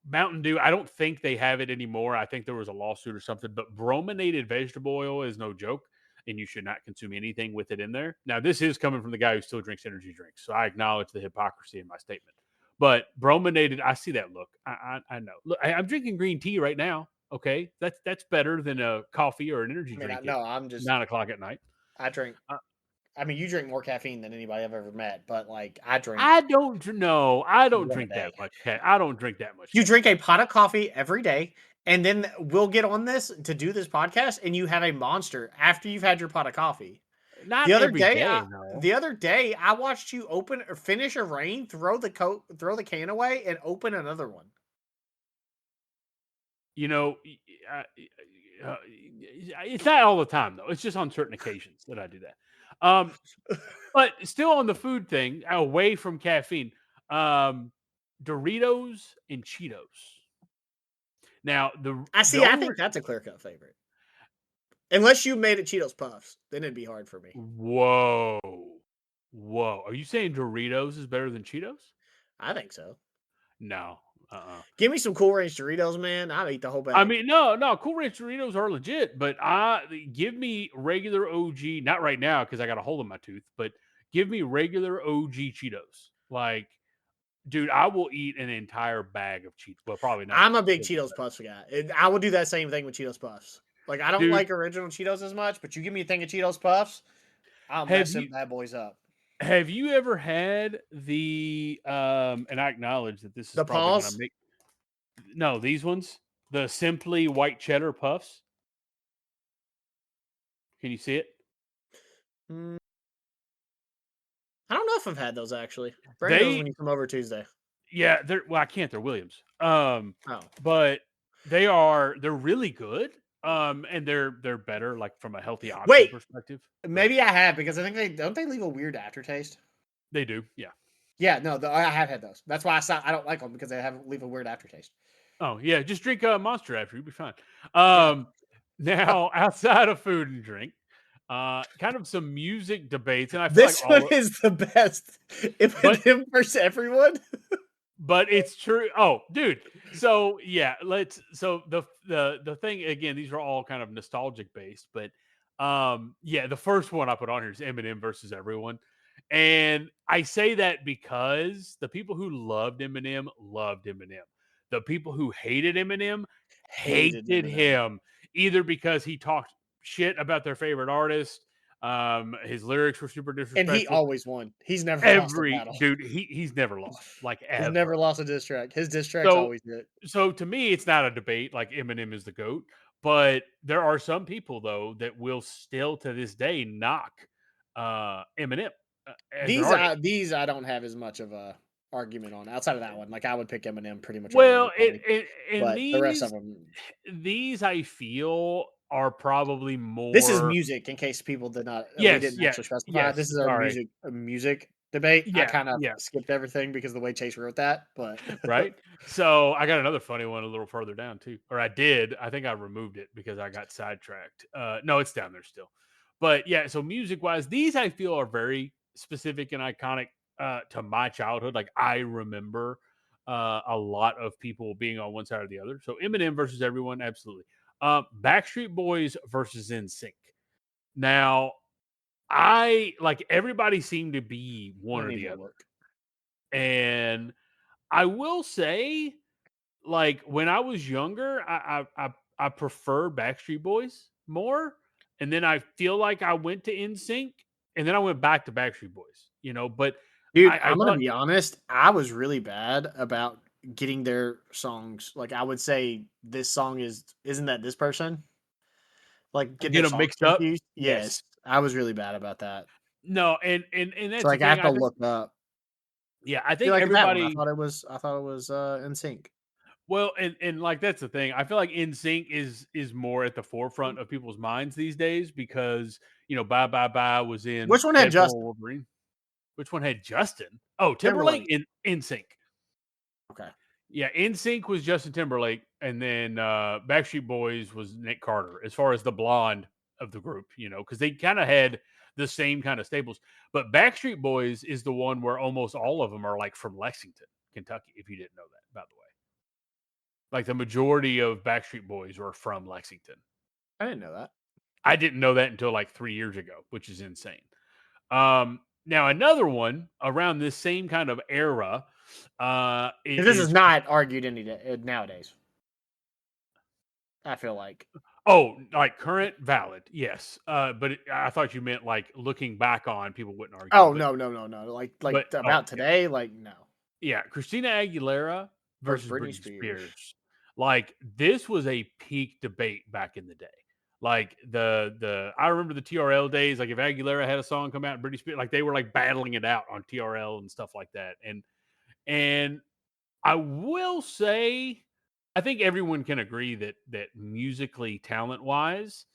Mountain Dew, I don't think they have it anymore. I think there was a lawsuit or something, but brominated vegetable oil is no joke, and you should not consume anything with it in there. Now, this is coming from the guy who still drinks energy drinks, so I acknowledge the hypocrisy in my statement. But brominated, I see that look. I know. Look, I'm drinking green tea right now. Okay, that's better than a coffee or an energy I mean, drink at no, I'm just 9 o'clock at night. I drink. Uh, I mean, you drink more caffeine than anybody I've ever met, but like I I drink don't no, I don't one a drink that day. much. I don't drink that much You drink caffeine. a pot of coffee every day, and then we'll get on this to do this podcast, and you have a monster after you've had your pot of coffee. Not The other every day, day, no. I watched you open or finish a rain, throw the can away, and open another one. You know, it's not all the time though. It's just on certain occasions that I do that. But still on the food thing, away from caffeine, um, Doritos and Cheetos. Now I the see. I only think that's a clear cut favorite. Unless you made it Cheetos Puffs, then it'd be hard for me. whoa, whoa, are you saying Doritos is better than Cheetos? I think so. No, uh-uh. Give me some Cool Ranch Doritos, man. I'll eat the whole I bag. mean, no, Cool Ranch Doritos are legit, but give me regular OG. Not right now because I got a hole in my tooth, but give me regular OG Cheetos. Like, dude, I will eat an entire bag of Cheetos. Well, probably not, I'm a big because Cheetos Puffs guy. I would do that same thing with Cheetos Puffs. Like I don't dude, like original Cheetos as much, but you give me a thing of Cheetos Puffs, I'll have mess you them bad boys up. have you ever had the and I acknowledge that this is The probably going to paws. make no these ones the simply white cheddar puffs. Can you see it? Mm, I don't know if I've had those actually. Bring those They when you come over Tuesday. Yeah, they're well, I can't. They're Williams. Oh, But they're really good. And they're better like from a healthy option wait, perspective. But maybe I have because I think they leave a weird aftertaste. they do, yeah. Yeah, no, I have had those. That's why I don't like them because they leave a weird aftertaste. Oh yeah, just drink a Monster after you'll be fine. Yeah, Now outside of food and drink, kind of some music debates, and I feel like this one all, is the best. but Eminem versus everyone. it's true. Oh, dude. So yeah, so the thing again, these are all kind of nostalgic based, but yeah, the first one I put on here is Eminem versus everyone. And I say that because the people who loved Eminem loved Eminem. The people who hated Eminem Hated hated Eminem, him either because he talked shit about their favorite artist, his lyrics were super and he disrespectful. always won. He's never lost a Every battle. dude, he's never lost, like He's never ever. lost a diss track. His diss tracks So always hit. so to me, it's not a debate like Eminem is the GOAT, but there are some people though that will still to this day knock Eminem as an artist. These I don't have as much of a argument on outside of that one. Like I would pick Eminem pretty much over Well, everybody, and but the rest of them. these I feel are probably This is more. music. In case people did not, we Yes, didn't actually yes, specify. yes. This is our Sorry. music debate. I Yeah, kind of yeah. skipped everything because of the way Chase wrote that, but Right? So I got another funny one a little further down too. Or I did. I think I removed it because I got sidetracked. No, it's down there still. But yeah, so music wise, these I feel are very specific and iconic to my childhood. Like I remember a lot of people being on one side or the other. So Eminem versus everyone, absolutely. Backstreet Boys versus NSYNC. Now, I like everybody seemed to be one I or need the to other. look. And I will say, like when I was younger, I prefer Backstreet Boys more, and then I feel like I went to NSYNC, and then I went back to Backstreet Boys. But Dude, I I'm gonna thought be honest. I was really bad about getting their songs. Like I would say, this song isn't that this person? Like getting get their them songs mixed up. confused. Yes, Yes, I was really bad about that. no, and So that's the like I thing. have to look up. Yeah, I See, think like in that one, everybody. I thought it was in sync. Well, and like that's the thing. I feel like NSYNC is more at the forefront of people's minds these days because Bye Bye Bye was in Which one had Deadpool and Justin Wolverine. Which one had Justin? Oh, Timberlake Timberlake? in Sync. Okay, Yeah, In Sync was Justin Timberlake, and then Backstreet Boys was Nick Carter. As far as the blonde of the group, because they kind of had the same kind of staples. But Backstreet Boys is the one where almost all of them are like from Lexington, Kentucky. If you didn't know that, by the way, like the majority of Backstreet Boys were from Lexington. I didn't know that. I didn't know that until like 3 years ago, which is insane. Now another one around this same kind of era. It Because this is is not argued any day, nowadays. I feel like. like current valid, yes. But I thought you meant like looking back on people wouldn't argue, Oh no, no, no, no! Like oh about yeah. today, like no. Yeah, Christina Aguilera Versus versus Britney Britney Spears. Spears. Like this was a peak debate back in the day. Like the I remember the TRL days. Like if Aguilera had a song come out and Britney Spears, like they were like battling it out on TRL and stuff like that. And I will say, I think everyone can agree that musically, talent wise,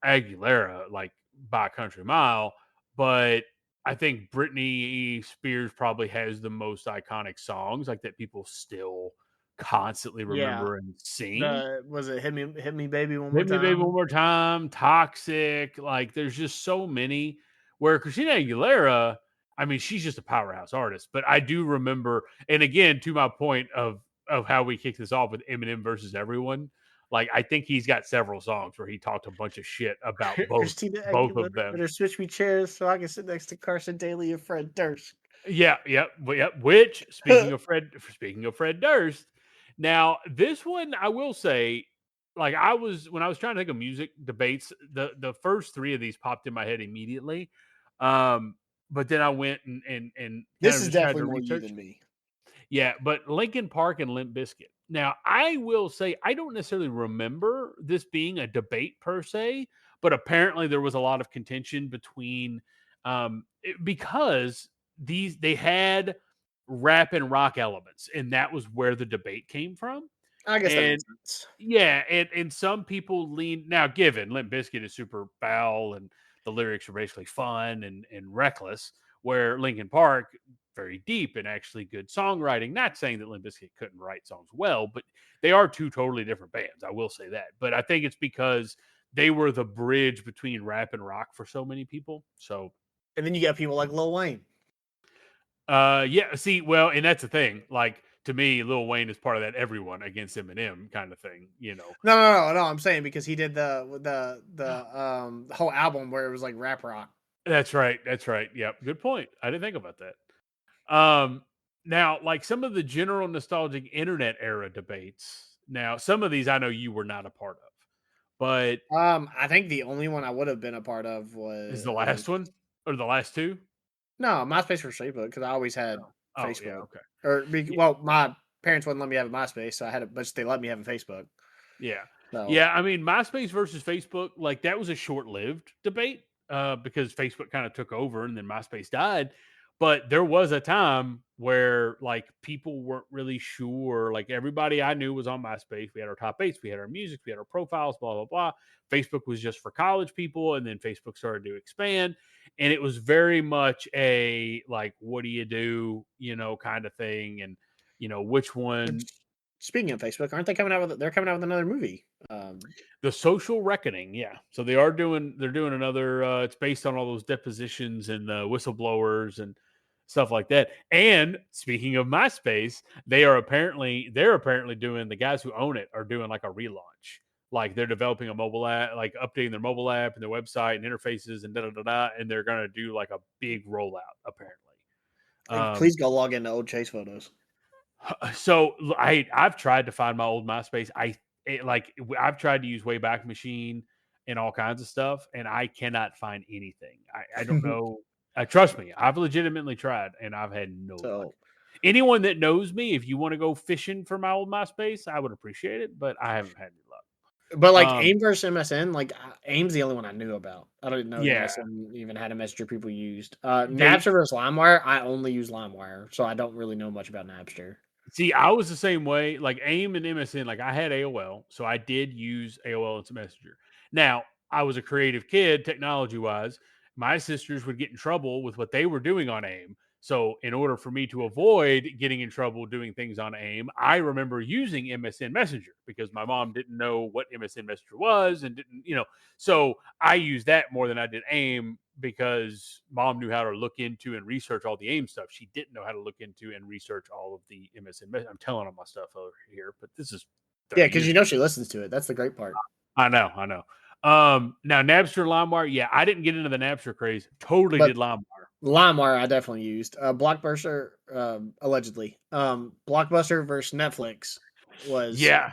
Aguilera like by a country mile, but I think Britney Spears probably has the most iconic songs like that people still constantly Yeah. remember and sing. The was it hit me, baby, one more Hit Me Baby One time? More Time, Toxic, like there's just so many where Christina Aguilera, I mean, she's just a powerhouse artist, but I do remember, and again, to my point of how we kicked this off with Eminem versus everyone, like I think he's got several songs where he talked a bunch of shit about Christina both Aguilera of them. better switch me chairs so I can sit next to Carson Daly and Fred Durst. Yeah, yep. Which speaking of Fred Durst, now this one I will say, like I was when I was trying to think of music debates, the first three of these popped in my head immediately. Um, but then I went and kind This of is just tried definitely to more you research. than me. Yeah, but Lincoln Park and Limp Bizkit. Now, I will say I don't necessarily remember this being a debate per se, but apparently there was a lot of contention between because these they had rap and rock elements, and that was where the debate came from. I guess that And makes sense. yeah, and some people lean now. Given Limp Bizkit is super foul, and the lyrics are basically fun and reckless, where Linkin Park very deep and actually good songwriting. Not saying that Limp Bizkit couldn't write songs well, but they are two totally different bands. I will say that. But I think it's because they were the bridge between rap and rock for so many people. So And then you got people like Lil Wayne. yeah, see, well, and that's the thing. Like to me, Lil Wayne is part of that everyone against Eminem kind of thing, you know. No, no, no, no. I'm saying because he did the whole album where it was like rap rock. That's right. That's right. Yep. Good point. I didn't think about that. Now, like some of the general nostalgic internet era debates. Now, some of these I know you were not a part of, but I think the only one I would have been a part of is the was last one or the last two? no MySpace for Facebook because I always had Oh, yeah. Facebook. Okay. Or Yeah. well, my parents wouldn't let me have a MySpace, so I had it, but they let me have a Facebook. Yeah. So Yeah. I mean, MySpace versus Facebook, like that was a short lived debate because Facebook kind of took over and then MySpace died. But there was a time where like people weren't really sure. Like everybody I knew was on MySpace. We had our top eights, we had our music, we had our profiles, blah, blah, blah. Facebook was just for college people. And then Facebook started to expand. And it was very much a like, what do you do, kind of thing. And, which and one. speaking of Facebook, aren't they coming out with? They're coming out with another movie. The Social Reckoning, yeah. So they're doing another it's based on all those depositions and whistleblowers and stuff like that. And speaking of MySpace, they're apparently doing the guys who own it are doing like a relaunch. Like they're developing a mobile app, like updating their mobile app and their website and interfaces and da da da da, and they're gonna do like a big rollout apparently. Like, Um, please go log into old Chase photos. So I've tried to find my old MySpace. I've tried to use Wayback Machine and all kinds of stuff, and I cannot find anything. I don't know. Trust me, I've legitimately tried, and I've had no luck. So, Anyone that knows me, if you want to go fishing for my old MySpace, I would appreciate it, but I haven't had any luck. but like Um, AIM versus MSN, like AIM's the only one I knew about. I didn't know yeah, MSN even had a messenger people used. they Napster versus LimeWire, I only use LimeWire, so I don't really know much about Napster. See, I was the same way. Like AIM and MSN, like I had AOL, so I did use AOL Instant Messenger. Now, I was a creative kid, technology wise. My sisters would get in trouble with what they were doing on AIM. So, in order for me to avoid getting in trouble doing things on AIM, I remember using MSN Messenger because my mom didn't know what MSN Messenger was and didn't. So I used that more than I did AIM because mom knew how to look into and research all the AIM stuff. She didn't know how to look into and research all of the MSN. I'm telling on my stuff over here, but this is Yeah, 30 because years you ago. know she listens to it. That's the great part. I know, I know. Now Napster, LimeWire, yeah, I didn't get into the Napster craze. Totally But did LimeWire. LimeWire, I definitely used. Blockbuster, allegedly. Blockbuster versus Netflix was Yeah.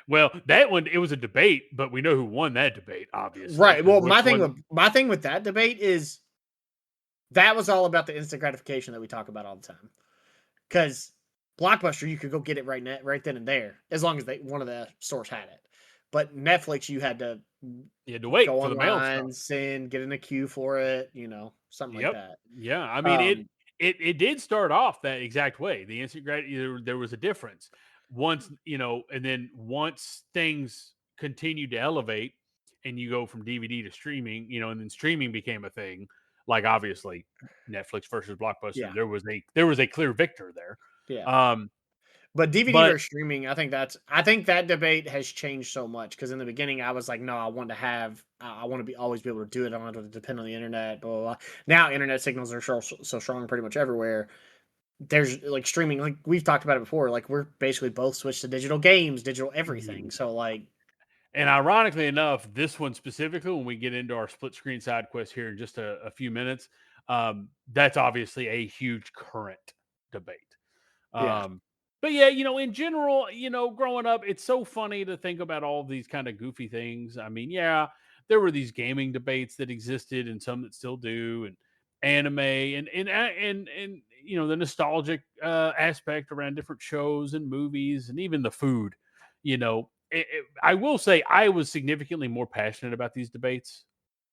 Well, that one, it was a debate, but we know who won that debate, obviously, right. because Well, which one? my thing with that debate is that was all about the instant gratification that we talk about all the time. Because Blockbuster, you could go get it right then and there, as long as one of the stores had it. But Netflix, you had to You had to wait go for the mail and online, stuff. send, get in a queue for it, something like Yep. that. Yeah. I mean, it Um, it did start off that exact way. The instant there was a difference once, and then once things continued to elevate, and you go from DVD to streaming, and then streaming became a thing. Like obviously, Netflix versus Blockbuster, yeah, there was a clear victor there. yeah. Um, But DVD but versus streaming, I think that debate has changed so much because in the beginning I was like, no, I want to have, I want to be always be able to do it. I don't have to depend on the internet. Blah, blah, blah. Now internet signals are so strong pretty much everywhere. There's like streaming, like we've talked about it before. Like we're basically both switched to digital games, digital everything. So like, And ironically enough, this one specifically, when we get into our split screen side quest here in just a few minutes, that's obviously a huge current debate. yeah, Um, but yeah, in general, growing up, it's so funny to think about all these kind of goofy things. I mean, yeah, there were these gaming debates that existed, and some that still do, and anime, and the nostalgic aspect around different shows and movies, and even the food. I will say I was significantly more passionate about these debates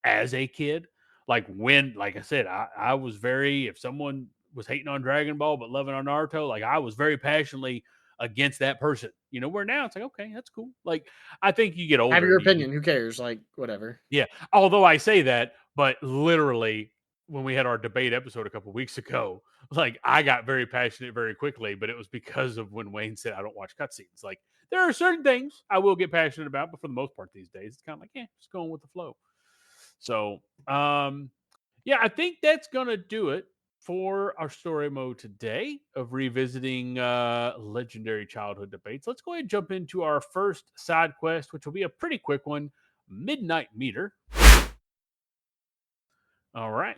as a kid. Like I said, I was very, if someone was hating on Dragon Ball but loving on Naruto, like I was very passionately against that person. Where now it's like, okay, that's cool. Like I think you get have older your and you opinion. Who cares? Like whatever. yeah. Although I say that, but literally when we had our debate episode a couple weeks ago, like I got very passionate very quickly, but it was because of when Wayne said I don't watch cutscenes. Like there are certain things I will get passionate about, but for the most part these days, it's kind of like, yeah, just going with the flow. So yeah, I think that's gonna do it for our story mode today of revisiting legendary childhood debates. Let's go ahead and jump into our first side quest, which will be a pretty quick one, Midnight Meter. All right.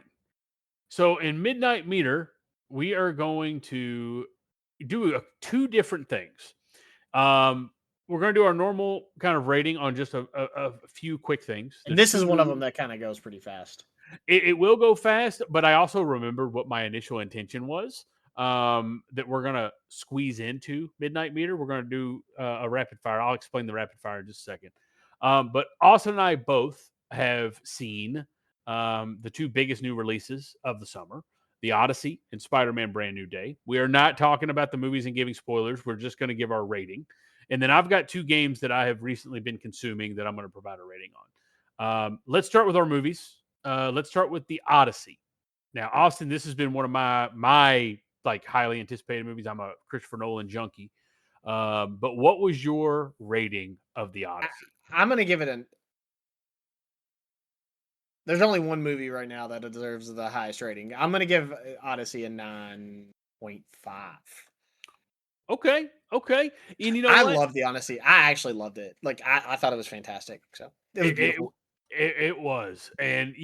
So in Midnight Meter, we are going to do two different things. Um, we're going to do our normal kind of rating on just a few quick things. And There's this two is one of them movies. that kind of goes pretty fast. It will go fast, but I also remember what my initial intention was. That we're gonna squeeze into Midnight Meter. We're gonna do a rapid fire. I'll explain the rapid fire in just a second. But Austin and I both have seen the two biggest new releases of the summer: The Odyssey and Spider-Man: Brand New Day. We are not talking about the movies and giving spoilers. We're just going to give our rating. And then I've got two games that I have recently been consuming that I'm going to provide a rating on. Let's start with our movies. Let's start with The Odyssey. Now, Austin, this has been one of my like highly anticipated movies. I'm a Christopher Nolan junkie. But what was your rating of The I, Odyssey? I'm gonna give it an. There's only one movie right now that deserves the highest rating. I'm gonna give Odyssey a 9.5. Okay, okay. And you know I what? love the Odyssey. I actually loved it. Like I thought it was fantastic. So it was It it, beautiful. it was, and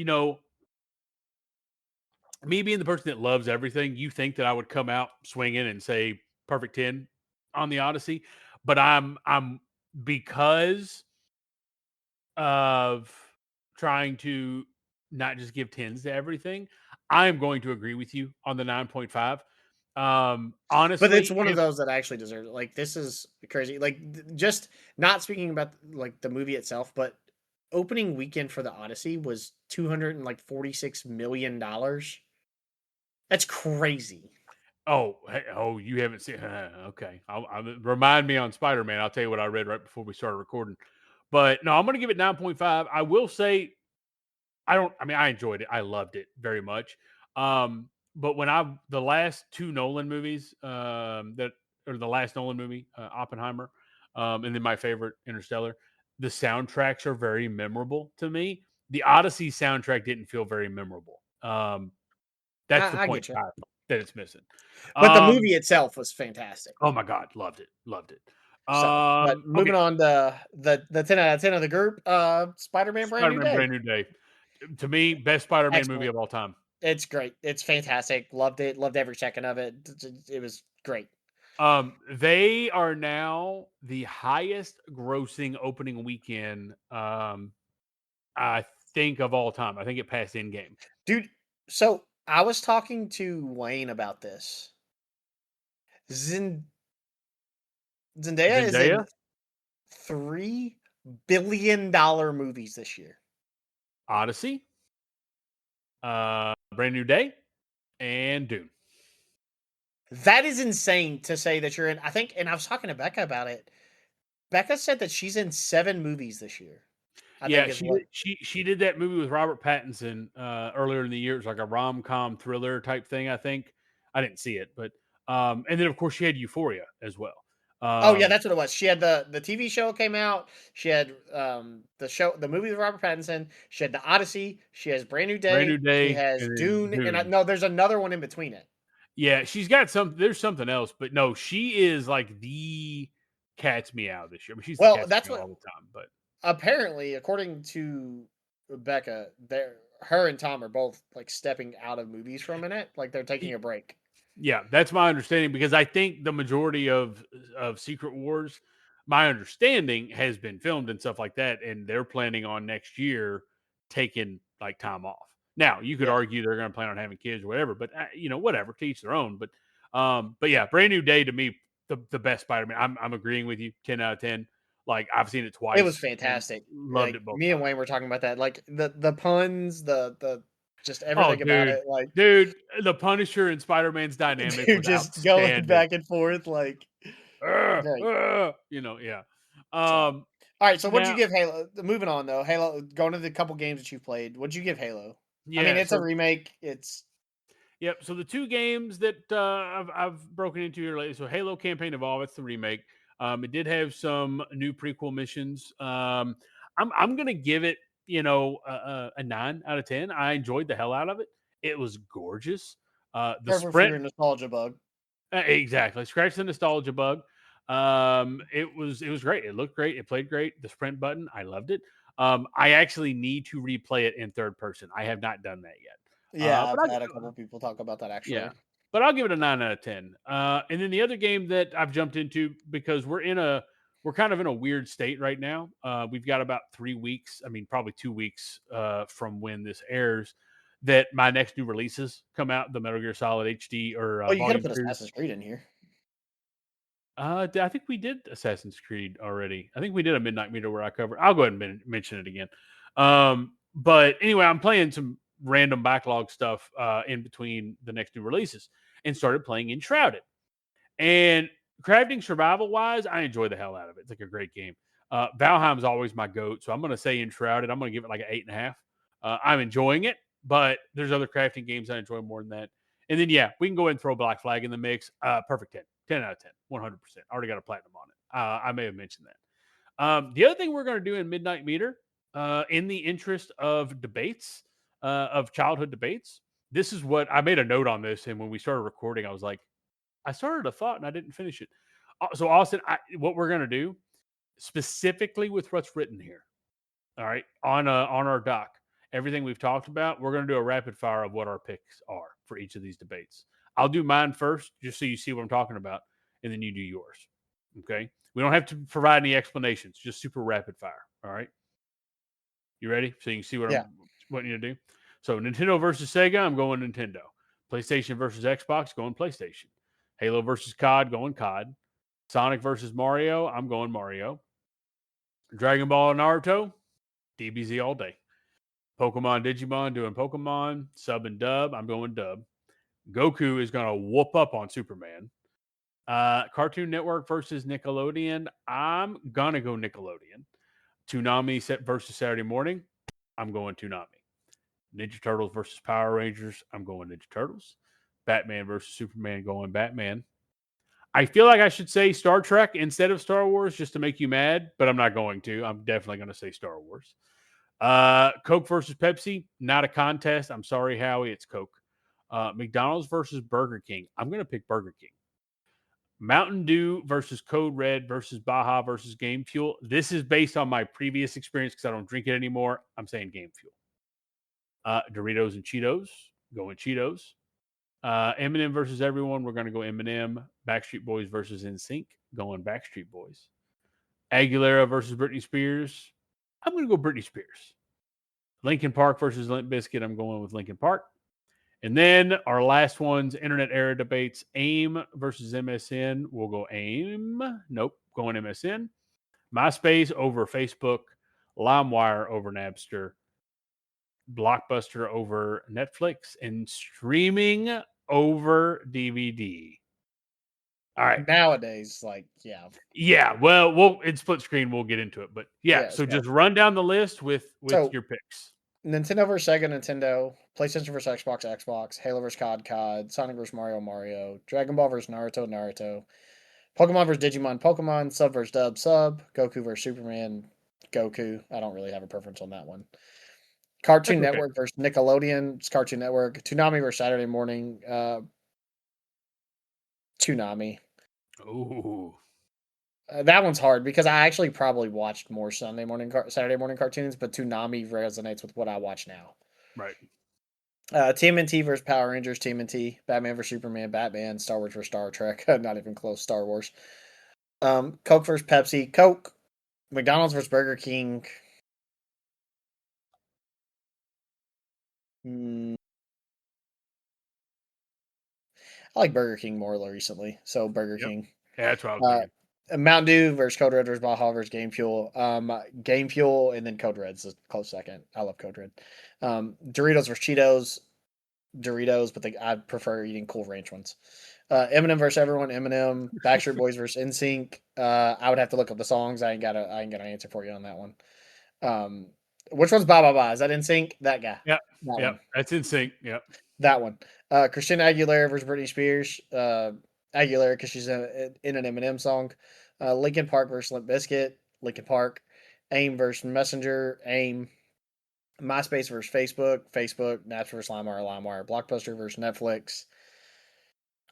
me being the person that loves everything, you think that I would come out swinging and say perfect 10 on the Odyssey, but I'm because of trying to not just give 10s to everything, I am going to agree with you on the 9.5. But it's Honestly, one of if those that actually deserves it. Like this is crazy. Like just not speaking about like the movie itself, but opening weekend for the Odyssey was 246 million dollars. That's crazy. you haven't seen okay. Remind me on Spider-Man. I'll tell you what I read right before we started recording. But no, I'm going to give it 9.5. I will say I enjoyed it. I loved it very much. But the last two Nolan movies, the last Nolan movie, Oppenheimer, and then my favorite, Interstellar, the soundtracks are very memorable to me. The Odyssey soundtrack didn't feel very memorable. That's the I point get you. that it's missing. But the Um, movie itself was fantastic. oh my God, loved it, loved it. So, but moving Okay, on to the 10 out of 10 of the group, Spider-Man Brand New Spider-Man: Day. Brand New Day. To me, best Spider-Man movie Excellent. of all time. It's great. It's fantastic. Loved it. Loved every second of it. It was great. They are now the highest grossing opening weekend, I think of all time. I think it passed Endgame. Dude, so I was talking to Wayne about this. Zen Zendaya is in Zendaya, $3 billion movies this year. Odyssey, Brand New Day, and Dune. That is insane to say that you're in. I think, and I was talking to Becca about it. Becca said that she's in 7 movies this year. I Yeah, think is she what. did, she did that movie with Robert Pattinson earlier in the year. It was like a rom com thriller type thing. I think I didn't see it, but and then of course she had Euphoria as well. Oh yeah, Um, that's what it was. She had the TV show came out. She had the movie with Robert Pattinson. She had the Odyssey. She has Brand New Brand New Day. She Day has and then Dune, and Dune. no, there's another one in between it. Yeah, she's got some. There's something else, but no, she is like the cat's meow this year. I mean, she's the Well, cat's that's meow what all the time, but apparently, according to Becca, her and Tom are both like stepping out of movies for a minute, like they're taking a break. yeah, that's my understanding because I think the majority of Secret Wars, my understanding, has been filmed and stuff like that, and they're planning on next year taking like time off. Now, you could Yeah, argue they're going to plan on having kids or whatever, but whatever, to each their own. But yeah, Brand New Day to me, the best Spider-Man. I'm agreeing with you, 10 out of 10. Like I've seen it it was twice and fantastic. loved Like it both me and times. Wayne were talking about that, like the puns, the just Oh, everything about dude, it, like dude, the Punisher and Spider-Man's dynamic dude, was just going outstanding. back and forth, like great. Yeah. So, all Um, right. So, what'd you now, give Halo? Moving on though, Halo. Going to the couple games that you played, what'd you give Halo? I mean, yeah. it's a So, remake. It's yep. So the two games that I've broken into here lately. So Halo Campaign Evolve, it's the remake. It did have some new prequel missions. I'm gonna give it, a 9 out of 10. I enjoyed the hell out of it. It was gorgeous. The perfect for sprint your nostalgia bug. Exactly. Scratch the nostalgia bug. It was great. It looked great. It played great. The sprint button, I loved it. I actually need to replay it in third person. I have not done that yet. Yeah, But I've had a couple people talk about that yeah, actually. but I'll give it a 9 out of 10. And then the other game that I've jumped into because we're kind of in a weird state right now. We've got about 3 weeks. I mean, probably 2 weeks from when this airs. That my next new releases come out, the Metal Gear Solid HD or Oh, you could have Volume put 2. Assassin's Creed in here. I think we did Assassin's Creed already. I think we did a Midnight Meter where I covered. I'll go ahead and mention it again. But anyway, I'm playing some random backlog stuff in between the next new releases and started playing Enshrouded. And crafting survival wise, I enjoy the hell out of it. It's like a great game. Valheim's always my goat, so I'm going to say Enshrouded. I'm going to give it like an 8.5. I'm enjoying it, but there's other crafting games I enjoy more than that. And then yeah, we can go ahead and throw Black Flag in the mix. Perfect 10 out of 10, 100%. Already got a platinum on it. I may have mentioned that. The other thing we're going to do in Midnight Meter, in the interest of debates, of childhood debates, this is what I made a note on this. And when we started recording, I was like, I started a thought and I didn't finish it. So, Austin, what we're going to do specifically with what's written here, all right, on our doc, everything we've talked about, we're going to do a rapid fire of what our picks are for each of these debates. I'll do mine first, just so you see what I'm talking about, and then you do yours. Okay, we don't have to provide any explanations, just super rapid fire. All right, you ready? So you can see what Yeah, I'm wanting you to do. So Nintendo versus Sega, I'm going Nintendo. PlayStation versus Xbox, going PlayStation. Halo versus COD, going COD. Sonic versus Mario, I'm going Mario. Dragon Ball and Naruto, DBZ all day. Pokemon Digimon doing Pokemon, sub and dub. I'm going dub. Goku is going to whoop up on Superman. Cartoon Network versus Nickelodeon. I'm going to go Nickelodeon. Toonami versus Saturday Morning. I'm going Toonami. Ninja Turtles versus Power Rangers. I'm going Ninja Turtles. Batman versus Superman. Going Batman. I feel like I should say Star Trek instead of Star Wars just to make you mad, but I'm not going to. I'm definitely going to say Star Wars. Coke versus Pepsi, not a contest. I'm sorry, Howie. It's Coke. McDonald's versus Burger King. I'm going to pick Burger King. Mountain Dew versus Code Red versus Baja versus Game Fuel. This is based on my previous experience because I don't drink it anymore. I'm saying Game Fuel. Doritos and Cheetos Going Cheetos. Eminem versus everyone. We're going to go Eminem. Backstreet Boys versus NSYNC. Going Backstreet Boys. Aguilera versus Britney Spears. I'm going to go Britney Spears. Linkin Park versus Limp Bizkit. I'm going with Linkin Park. And then our last one's internet era debates. AIM versus MSN. We'll go AIM. Nope. Going MSN. MySpace over Facebook. LimeWire over Napster. Blockbuster over Netflix. And streaming over DVD. All right. Nowadays, like, yeah. Yeah. Well, we'll in split screen, we'll get into it. But yeah, so So just run down the list with your picks. Nintendo vs. Sega, Nintendo. PlayStation vs. Xbox, Xbox. Halo vs. COD, Sonic vs. Mario, Mario. Dragon Ball vs. Naruto, Naruto. Pokemon vs. Digimon, Pokemon. Sub vs. Dub, Sub. Goku vs. Superman, Goku. I don't really have a preference on that one. Cartoon That's okay. Network versus Nickelodeon. It's Cartoon Network. Toonami versus Saturday Morning. Toonami. Ooh. That one's hard because I actually probably watched more Saturday morning cartoons, but Toonami resonates with what I watch now. Right. TMNT versus Power Rangers. TMNT. Batman versus Superman. Batman. Star Wars versus Star Trek. Not even close. Star Wars. Coke versus Pepsi. Coke. McDonald's versus Burger King. I like Burger King more recently, so Burger King. Yeah, that's what I was thinking. Mountain Dew versus Code Red versus Baja versus Game Fuel. Game Fuel and then Code Red's a close second. I love Code Red. Doritos versus Cheetos. Doritos, but I prefer eating Cool Ranch ones. Eminem versus everyone. Eminem. Backstreet Boys versus NSYNC. I would have to look up the songs. I ain't got an answer for you on that one. Which one's Ba Ba Ba? Is that NSYNC? That guy. Yep. That Yep. one. That's in sync. Yep. That one. Christina Aguilera versus Britney Spears. Aguilera because she's in an Eminem song. Linkin Park versus Limp Bizkit. Linkin Park. AIM versus Messenger. AIM. MySpace versus Facebook. Facebook. Napster versus LimeWire. LimeWire. Blockbuster versus Netflix.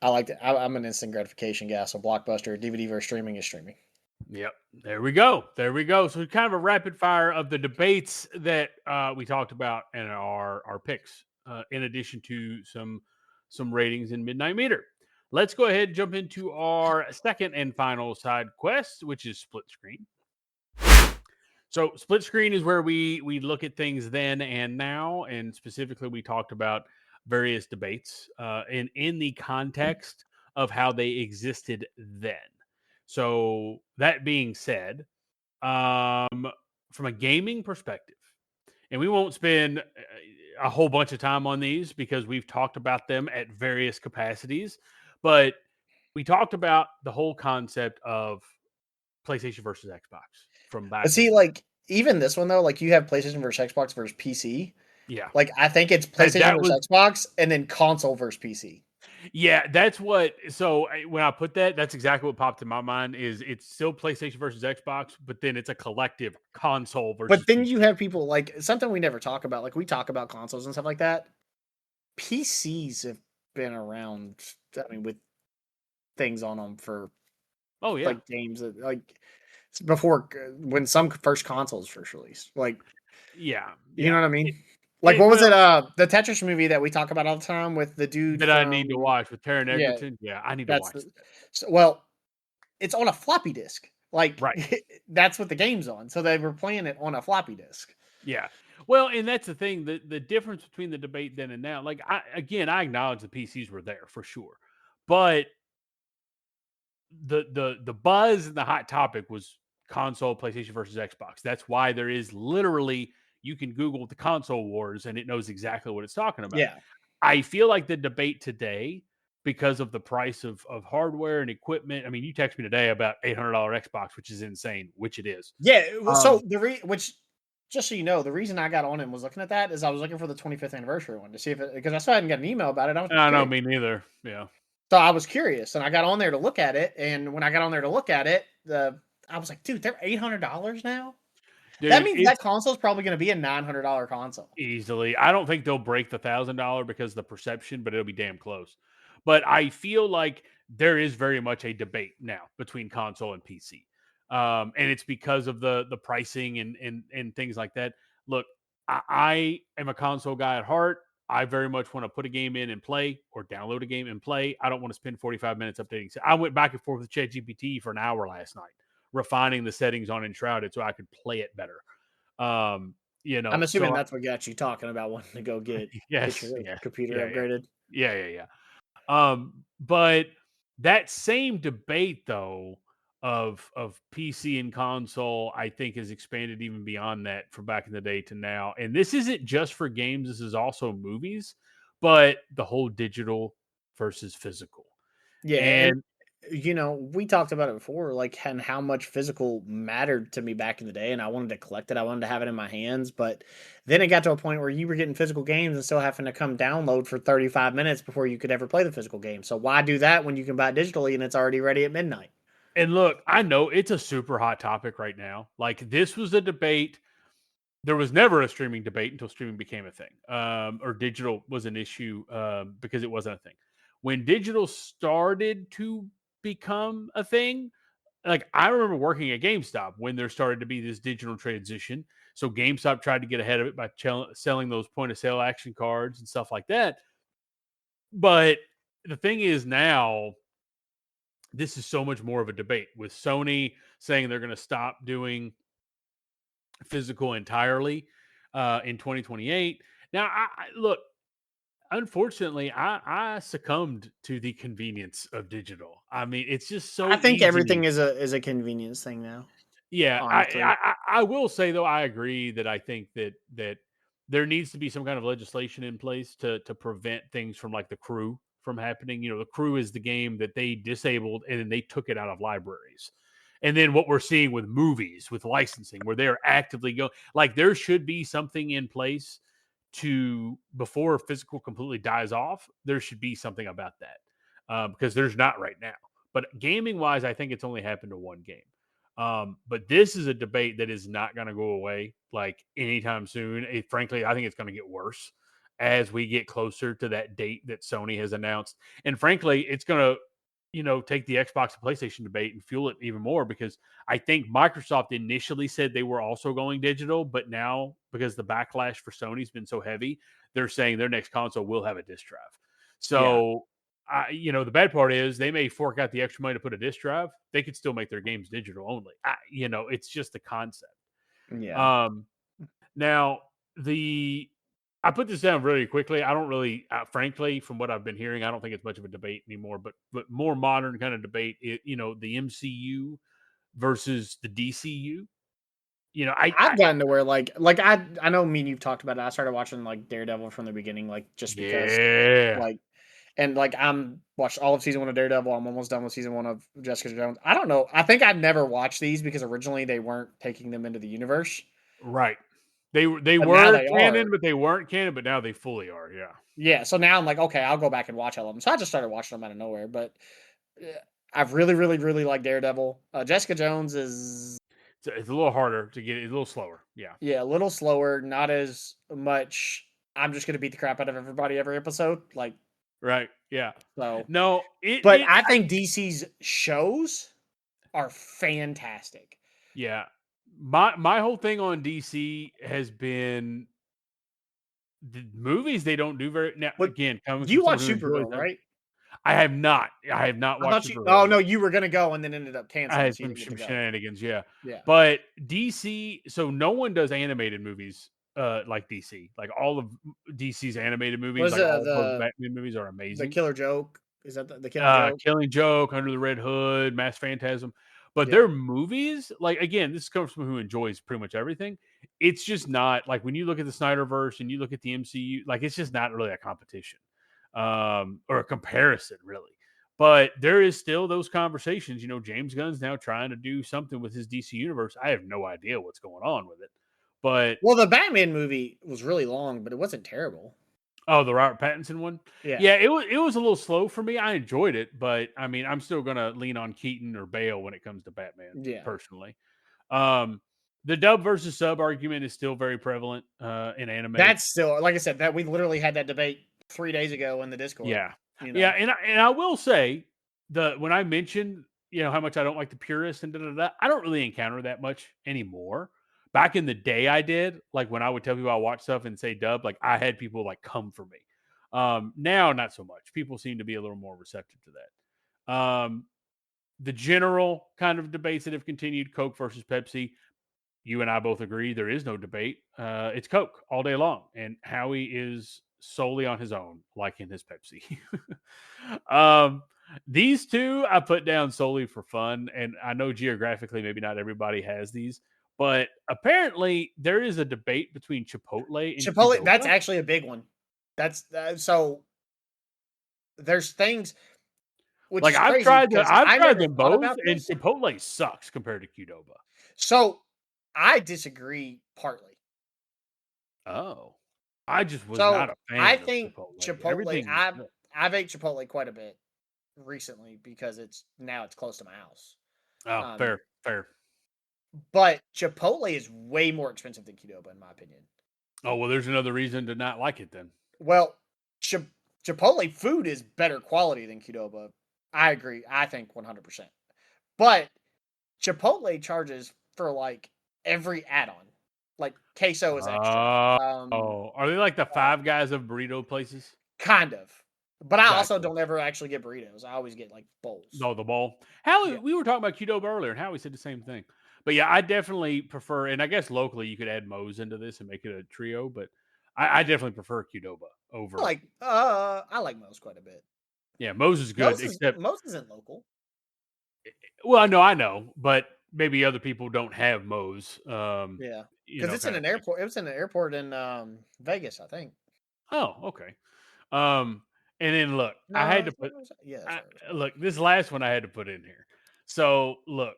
I like that. I'm an instant gratification guy. So Blockbuster. DVD versus streaming is streaming. Yep. There we go. There we go. So kind of a rapid fire of the debates that we talked about and our picks, in addition to some ratings in Midnight Meter. Let's go ahead and jump into our second and final side quest, which is split screen. So split screen is where we look at things then and now, and specifically we talked about various debates in the context of how they existed then. So that being said, from a gaming perspective, and we won't spend a whole bunch of time on these because we've talked about them at various capacities, but we talked about the whole concept of PlayStation versus Xbox from back. But see, like even this one though, like you have PlayStation versus Xbox versus PC. Yeah, like I think it's PlayStation versus Xbox and then console versus PC. Yeah, that's what. So when I put that, that's exactly what popped in my mind. Is it's still PlayStation versus Xbox, but then it's a collective console versus. But then PC. you have people like something we never talk about. Like we talk about consoles and stuff like that. PCs have been around. I mean, with things on them for like games that like before when some first consoles first released. Like yeah. You know what I mean? Like what was it? The Tetris movie that we talk about all the time with the dude that I need to watch with Taron Yeah, Egerton. Yeah, I need to watch. Well, it's on a floppy disk. Like Right. that's what the game's on. So they were playing it on a floppy disk. Yeah. Well, and that's the thing. The difference between the debate then and now. Like I acknowledge the PCs were there for sure, but the buzz and the hot topic was console PlayStation versus Xbox. That's why there is literally you can Google the console wars and it knows exactly what it's talking about. Yeah. I feel like the debate today, because of the price of hardware and equipment. I mean, you text me today about $800 Xbox, which is insane, which it is. Yeah. So which just so you know, the reason I got on and was looking at that is I was looking for the 25th anniversary one to see if it because I still hadn't got an email about it. I know, me neither. Yeah. So I was curious and I got on there to look at it. And when I got on there to look at it, I was like, dude, they're $800 now. Dude, that means that console is probably going to be a $900 console. Easily. I don't think they'll break the $1,000 because of the perception, but it'll be damn close. But I feel like there is very much a debate now between console and PC. And it's because of the pricing and things like that. Look, I am a console guy at heart. I very much want to put a game in and play, or download a game and play. I don't want to spend 45 minutes updating. So I went back and forth with ChatGPT for an hour last night, refining the settings on Enshrouded so I could play it better. Um, I'm assuming so that's what got you talking about wanting to go get yes, your yeah, computer yeah, yeah, upgraded. yeah, yeah, yeah. But that same debate though of PC and console, I think has expanded even beyond that from back in the day to now. And this isn't just for games, this is also movies, but the whole digital versus physical. Yeah, and And we talked about it before, like and how much physical mattered to me back in the day, and I wanted to collect it. I wanted to have it in my hands, but then it got to a point where you were getting physical games and still having to come download for 35 minutes before you could ever play the physical game. So why do that when you can buy it digitally and it's already ready at midnight? and look, I know it's a super hot topic right now. Like this was a debate. There was never a streaming debate until streaming became a thing, or digital was an issue because it wasn't a thing. When digital started to become a thing, like I remember working at GameStop when there started to be this digital transition. So GameStop tried to get ahead of it by selling those point of sale action cards and stuff like that. But the thing is now, this is so much more of a debate with Sony saying they're going to stop doing physical entirely in 2028. Now, look, unfortunately, I succumbed to the convenience of digital. I mean, it's just I so think easy. everything is a convenience thing now, Yeah, honestly. I will say though, I agree that I think that there needs to be some kind of legislation in place to prevent things from like the Crew from happening. The Crew is the game that they disabled and then they took it out of libraries. And then what we're seeing with movies, with licensing, where they're actively going, like there should be something in place to before physical completely dies off. There should be something about that because there's not right now. But gaming wise, I think it's only happened to one game. But this is a debate that is not going to go away like anytime soon. Frankly, I think it's going to get worse as we get closer to that date that Sony has announced. And frankly, it's going to, take the Xbox and PlayStation debate and fuel it even more because I think Microsoft initially said they were also going digital, but now because the backlash for Sony's been so heavy, they're saying their next console will have a disc drive. Yeah, So the bad part is they may fork out the extra money to put a disc drive. They could still make their games digital only. It's just the concept. yeah. Um, now the I put this down really quickly. I don't really, frankly, from what I've been hearing, I don't think it's much of a debate anymore. But more modern kind of debate, the MCU versus the DCU. I I've gotten to where I know me and you've talked about it. I started watching like Daredevil from the beginning, like just because yeah, like and like I'm watched all of season one of Daredevil. I'm almost done with season one of Jessica Jones. I don't know. I think I'd never watched these because originally they weren't taking them into the universe, right. They but now were they canon, are. but they weren't canon. But now they fully are. Yeah, Yeah, so now I'm like, okay, I'll go back and watch all of them. So I just started watching them out of nowhere. But I've really, really, really liked Daredevil. Jessica Jones is it's a little harder to get. It's a little slower. Yeah, a little slower, not as much. I'm just gonna beat the crap out of everybody every episode, like right. Yeah. so. No, But I think DC's shows are fantastic. yeah. My whole thing on DC has been the movies they don't do very now. What Again, coming from you watch someone who enjoys Supergirl, them, right? I have not. I have not I watched thought you. Supergirl Oh no, yet. you were gonna go and then ended up I canceling, had so you didn't get some to go. shenanigans, yeah. Yeah, But DC, so no one does animated movies like DC. Like all of DC's animated movies, was like all of those the Batman movies are the amazing. Killer Joke? Is that the Killing Joke? Killing Joke, Under the Red Hood, Mass Phantasm. But Yeah, their movies, like again, this comes from who enjoys pretty much everything. It's just not like when you look at the Snyderverse and you look at the MCU, like it's just not really a competition or a comparison, really. But there is still those conversations. James Gunn's now trying to do something with his DC universe. I have no idea what's going on with it. But well, the Batman movie was really long, but it wasn't terrible. oh, the Robert Pattinson one? Yeah, Yeah, it was a little slow for me. I enjoyed it, but I mean, I'm still gonna lean on Keaton or Bale when it comes to Batman, yeah. personally. Um, the dub versus sub argument is still very prevalent in anime. That's still like I said that we literally had that debate 3 days ago in the Discord. Yeah, You yeah, know, and I will say when I mentioned how much I don't like the purists and da da da, I don't really encounter that much anymore Back in the day, I did, like, when I would tell people I watch stuff and say dub, like, I had people, like, come for me. Now, not so much. People seem to be a little more receptive to that. The general kind of debates that have continued, Coke versus Pepsi, you and I both agree there is no debate. It's Coke all day long, and Howie is solely on his own, liking his Pepsi. um, these two I put down solely for fun, and I know geographically maybe not everybody has these, but apparently there is a debate between Chipotle and Chipotle, that's Qdoba. actually a big one. That's so there's things which Like is crazy because I've I tried never them thought both, about and this. Chipotle sucks compared to Qdoba. So I disagree partly. Oh, I just was not So a I fan of think Chipotle. Chipotle, Everything was I've ate Chipotle quite a bit recently because it's close to my house. oh, Um, fair, fair. but Chipotle is way more expensive than Qdoba in my opinion. Oh, well, there's another reason to not like it then. Well, Chipotle food is better quality than Qdoba. I agree. I think 100%. But Chipotle charges for like every add-on. Like queso is extra. Oh, are they like the Five Guys of burrito places? Kind of. But I also Gotcha. don't ever actually get burritos. I always get like bowls. No, the bowl. Howie, Yeah. we were talking about Qdoba earlier, and Howie said the same thing. But yeah, I definitely prefer, and I guess locally you could add Moe's into this and make it a trio, but I definitely prefer Qdoba over. I like Moe's quite a bit. Yeah, Moe's is good, except, Moe's isn't local. well, no, I know, but maybe other people don't have Moe's, Yeah. Because it's in kind of an thing. airport. It was in an airport in Vegas, I think. Oh, okay. Um, and then look, I No, had to put, yeah, that's right. look, this last one I had to put in here. So look,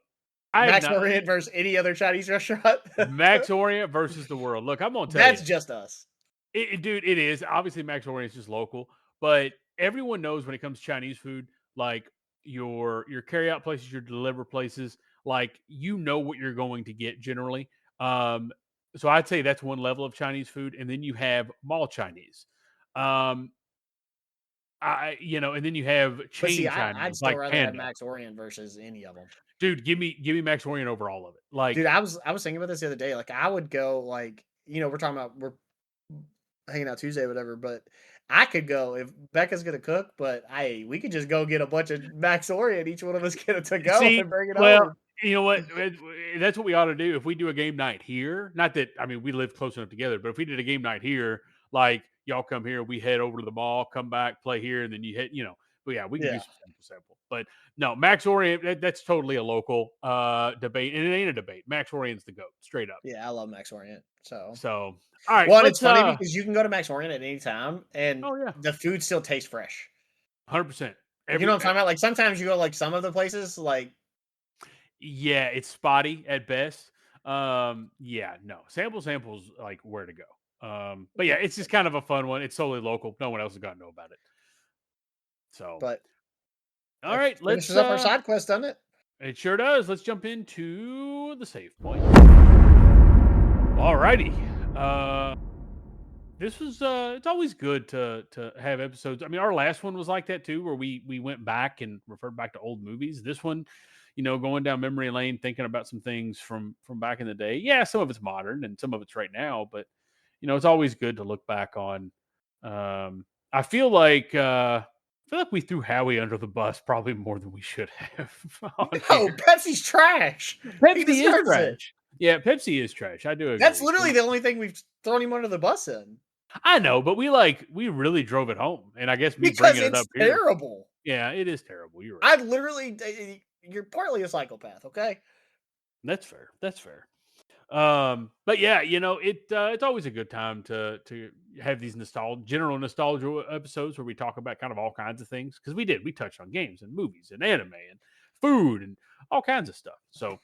I have Max not Orient versus any other Chinese restaurant. Max Orient versus the world. Look, I'm gonna tell That's you, just us. dude, it is obviously Max Orient is just local, but everyone knows when it comes to Chinese food, like your carry out places, your deliver places, like you know what you're going to get generally. Um, so I'd say that's one level of Chinese food, and then you have mall Chinese. Um, and then you have But see, chain I'd Chinese still like rather have Panda. Max Orient versus any of them. Dude, give me Max Orient over all of it. Dude, Like, I was thinking about this the other day. Like, I would go like we're talking about we're hanging out Tuesday, or whatever. But I could go if Becca's gonna cook. But we could just go get a bunch of Max Orient. Each one of us get it to go see, and bring it well, home. you know what? That's what we ought to do if we do a game night here. Not that I mean we live close enough together, but if we did a game night here, like y'all come here, we head over to the mall, come back, play here, and then you hit, But yeah, we can do Yeah, some sample. But no, Max Orient, that's totally a local debate, and it ain't a debate. Max Orient's the goat, straight up. yeah, I love Max Orient. So, So, all right, well, and it's let's funny because you can go to Max Orient at any time, and oh yeah, the food still tastes fresh. 100%. You know Every what I'm talking about? Like sometimes you go like some of the places, like Yeah, it's spotty at best. Yeah, no. Samples like where to go. But yeah, it's just kind of a fun one. It's solely local. No one else has got to know about it. So, but all that right, let's finishes up our side quest, doesn't it? it sure does. Let's jump into the save point. All righty. This was it's always good to have episodes. I mean, our last one was like that too, where we went back and referred back to old movies. This one, going down memory lane, thinking about some things from back in the day. Yeah, some of it's modern and some of it's right now, but it's always good to look back on. I feel like we threw Howie under the bus probably more than we should have on No, here. Pepsi's trash. He Pepsi is deserves it. trash. Yeah, Pepsi is trash. I do That's agree. literally the only thing we've thrown him under the bus in I know, but we really drove it home, and I guess me because bringing it up it's here, terrible. yeah, it is terrible. You're right. I literally, you're partly a psychopath, okay? That's fair. That's fair. But yeah, it's always a good time to have these general nostalgia episodes where we talk about kind of all kinds of things because we touched on games and movies and anime and food and all kinds of stuff. So,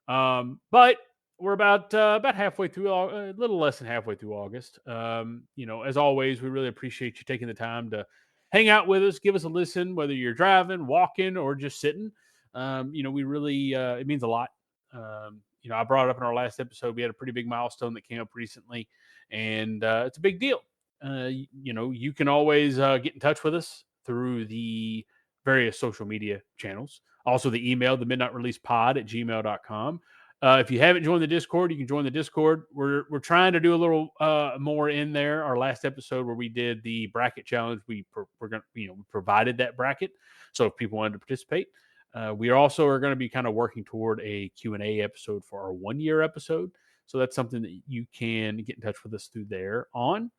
but we're about halfway through, a little less than halfway through August. As always, we really appreciate you taking the time to hang out with us, give us a listen, whether you're driving, walking, or just sitting. We really it means a lot. I brought it up in our last episode. We had a pretty big milestone that came up recently, and it's a big deal. You can always get in touch with us through the various social media channels. Also, the email, the midnight release pod at gmail.com. If you haven't joined the Discord, you can join the Discord. We're trying to do a little more in there. Our last episode where we did the bracket challenge, we're gonna we provided that bracket, so if people wanted to participate, we also are going to be kind of working toward a Q&A episode for our 1 year episode. So that's something that you can get in touch with us through there on.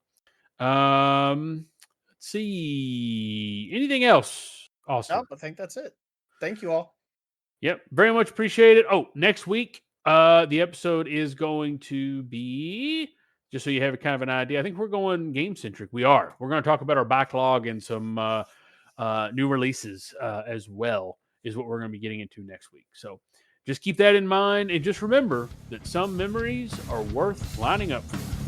Let's see. Anything else, Austin? Nope, I think that's it. Thank you all. Yep, very much appreciate it. Oh, next week, the episode is going to be, just so you have a kind of an idea, I think we're going game centric. We are. We're going to talk about our backlog and some new releases as well, is what we're going to be getting into next week. So just keep that in mind, and just remember that some memories are worth lining up for.